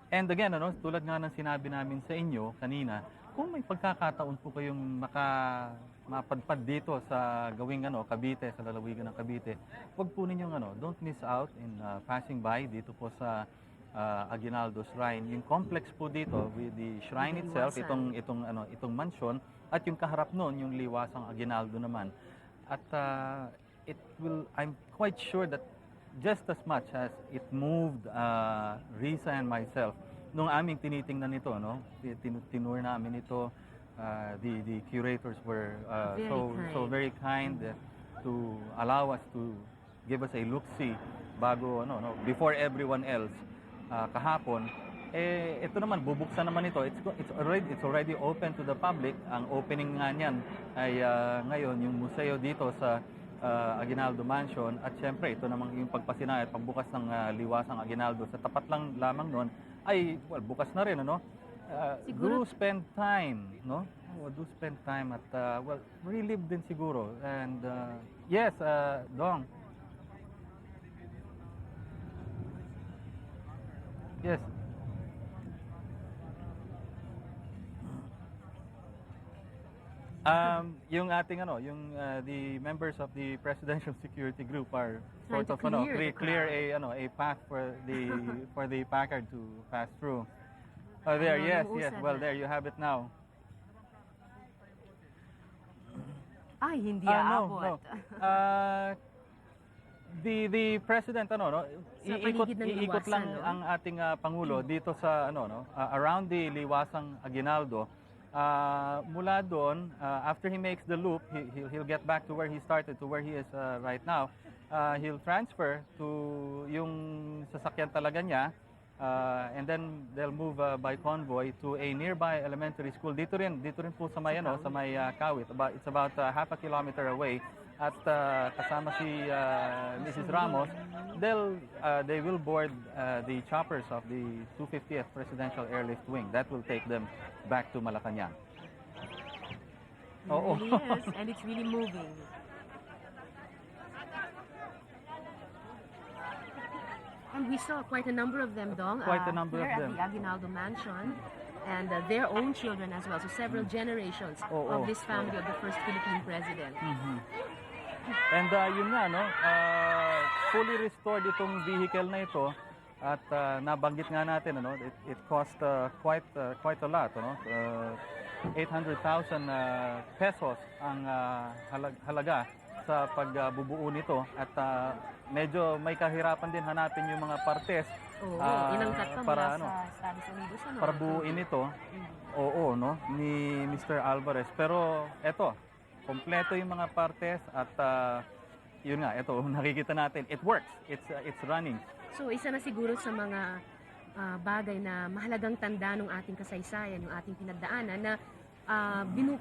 Speaker 1: And again, tulad nga ng sinabi namin sa inyo kanina, kung may pagkakataon po kayong mapadpad dito sa gawing Cavite, sa lalawigan ng Cavite, huwag po ninyong don't miss out in passing by dito po sa Aguinaldo Shrine. Yung complex po dito with the shrine itself, itong mansion, at yung kaharap noon, yung liwasang Aguinaldo naman. At I'm quite sure that just as much as it moved Risa and myself nung aming tinitingnan ito, tinur namin ito the curators were
Speaker 2: Very
Speaker 1: so
Speaker 2: kind.
Speaker 1: very kind to allow us to give us a look-see bago before everyone else kahapon. Ito naman bubuksan naman ito. It's already open to the public. Ang opening nga niyan ay ngayon yung museo dito sa Aguinaldo Mansion, at syempre ito namang yung pagpasinaya at pagbukas ng liwasang Aguinaldo sa tapat lang lamang noon ay bukas na rin
Speaker 2: Siguro-
Speaker 1: do spend time, no? Do spend time at relive din siguro. And yes, Dong. Yes. Yung ating the members of the Presidential Security Group are
Speaker 2: Trying
Speaker 1: sort
Speaker 2: to
Speaker 1: of
Speaker 2: clear the
Speaker 1: clear a path for the for the Packard to pass through. Oh, there,
Speaker 2: Ayun,
Speaker 1: yes,
Speaker 2: yung
Speaker 1: yes.
Speaker 2: usad
Speaker 1: Well,
Speaker 2: na.
Speaker 1: there you have it now.
Speaker 2: Ay, hindi
Speaker 1: No,
Speaker 2: aabot.
Speaker 1: no. The president
Speaker 2: Sa paligid ng
Speaker 1: iikot
Speaker 2: liwasan,
Speaker 1: lang
Speaker 2: no?
Speaker 1: ang ating pangulo dito sa around the liwasang Aguinaldo. Mula doon, after he makes the loop, he'll get back to where he started, to where he is right now. He'll transfer to yung sasakyan talaga niya, and then they'll move by convoy to a nearby elementary school. Dito rin po sa may sa may Kawit. It's about half a kilometer away. At kasama si Mrs. Ramos, they will board the choppers of the 250th Presidential Airlift Wing. That will take them back to Malacanang.
Speaker 2: It really is, and it's really moving. And we saw quite a number of them, Dong.
Speaker 1: Quite a number
Speaker 2: here
Speaker 1: of them.
Speaker 2: at the Aguinaldo Mansion. And their own children as well. So several generations
Speaker 1: Oo.
Speaker 2: of this family of the first Philippine president.
Speaker 1: And yun nga, fully restored itong vehicle na ito. At nabanggit nga natin, it cost quite a lot, 800,000 pesos ang halaga sa pagbubuo nito. At medyo may kahirapan din hanapin yung mga partes
Speaker 2: Oo, inangkat pa
Speaker 1: para
Speaker 2: mula sa Estados Unidos.
Speaker 1: para buuin ito. Oo, ni Mr. Alvarez. Pero eto, kompleto yung mga partes at yun nga, ito nakikita natin. It works. It's running.
Speaker 2: So isa na siguro sa mga bagay na mahalagang tanda ng ating kasaysayan, yung ating pinagdaanan na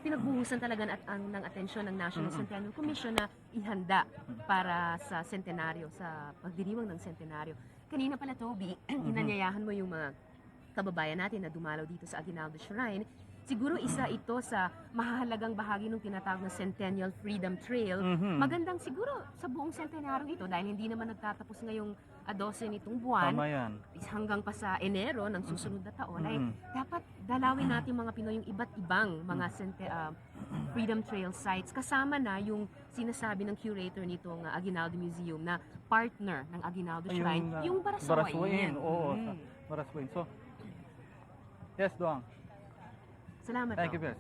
Speaker 2: pinagbuhusan talaga ng atensyon ng National Centennial Commission na ihanda para sa sentenaryo, sa pagdiriwang ng sentenaryo. Kanina pala, Toby, inanyayahan mo yung mga kababayan natin na dumalaw dito sa Aguinaldo Shrine. Siguro isa ito sa mahalagang bahagi ng tinatawag na Centennial Freedom Trail. Magandang siguro sa buong sentenaryo ito dahil hindi naman nagtatapos ngayong 12 nitong buwan.
Speaker 1: Tama yan.
Speaker 2: Hanggang pa sa Enero ng susunod na taon ay dapat dalawin natin mga Pinoy yung iba't ibang mga Freedom Trail sites. Kasama na yung sinasabi ng curator nitong Aguinaldo Museum na partner ng Aguinaldo Shrine, yung Baraswain.
Speaker 1: Oo, Baraswain. So, yes, Doang.
Speaker 2: Salamat.
Speaker 1: Thank you,
Speaker 2: Dong.
Speaker 1: Bes.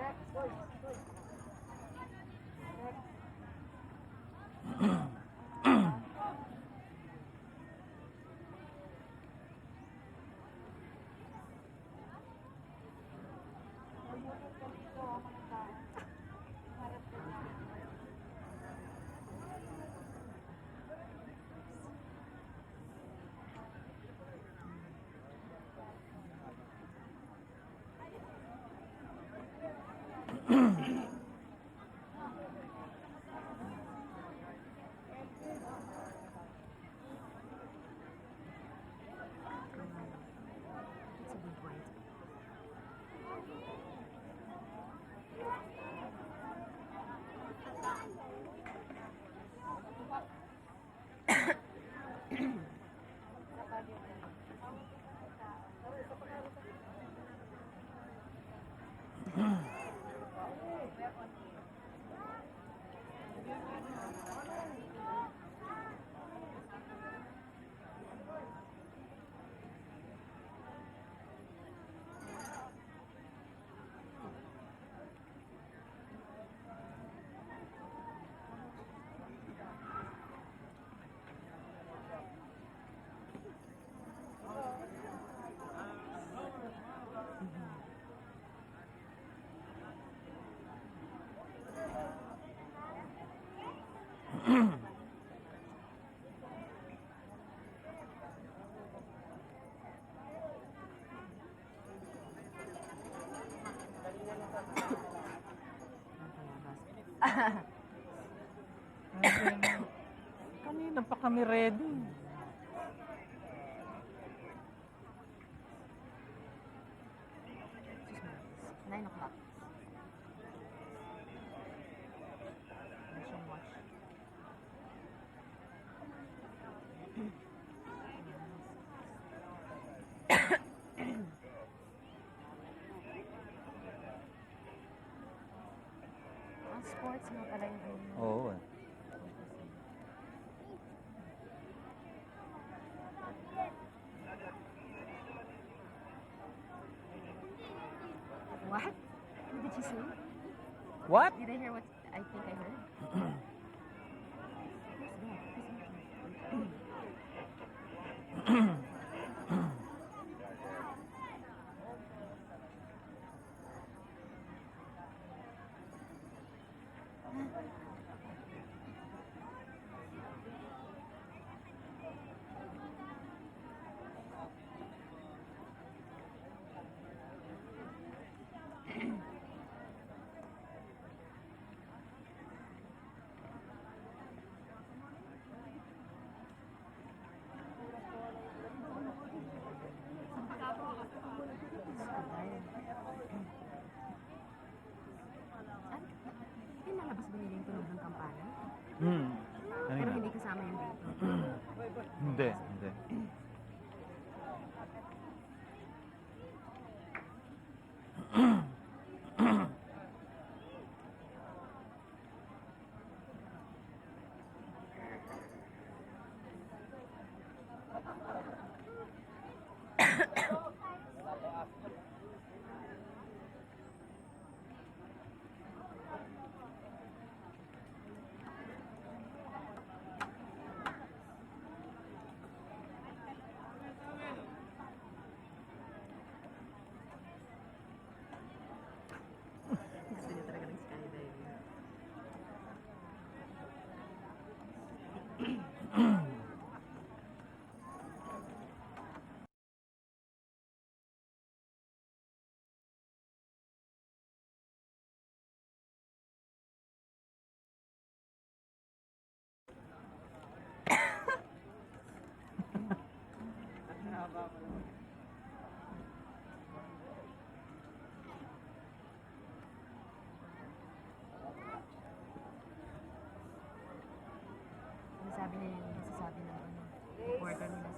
Speaker 2: That's a good point.
Speaker 1: Kanina pa kami ready.
Speaker 2: It's 9 o'clock. Russian watch. Sports nga pala yung
Speaker 1: Oo eh.
Speaker 2: What? What did she say?
Speaker 1: What?
Speaker 2: Did I hear what I think I heard? Pinalabas ba nila yung tunog ng kampana? Pero
Speaker 1: Kanina.
Speaker 2: hindi kasama yung dito.
Speaker 1: Hindi, hindi.
Speaker 2: Gusto niya talaga ng skydiving. Sabi nila yung masasabi ng reporter nila.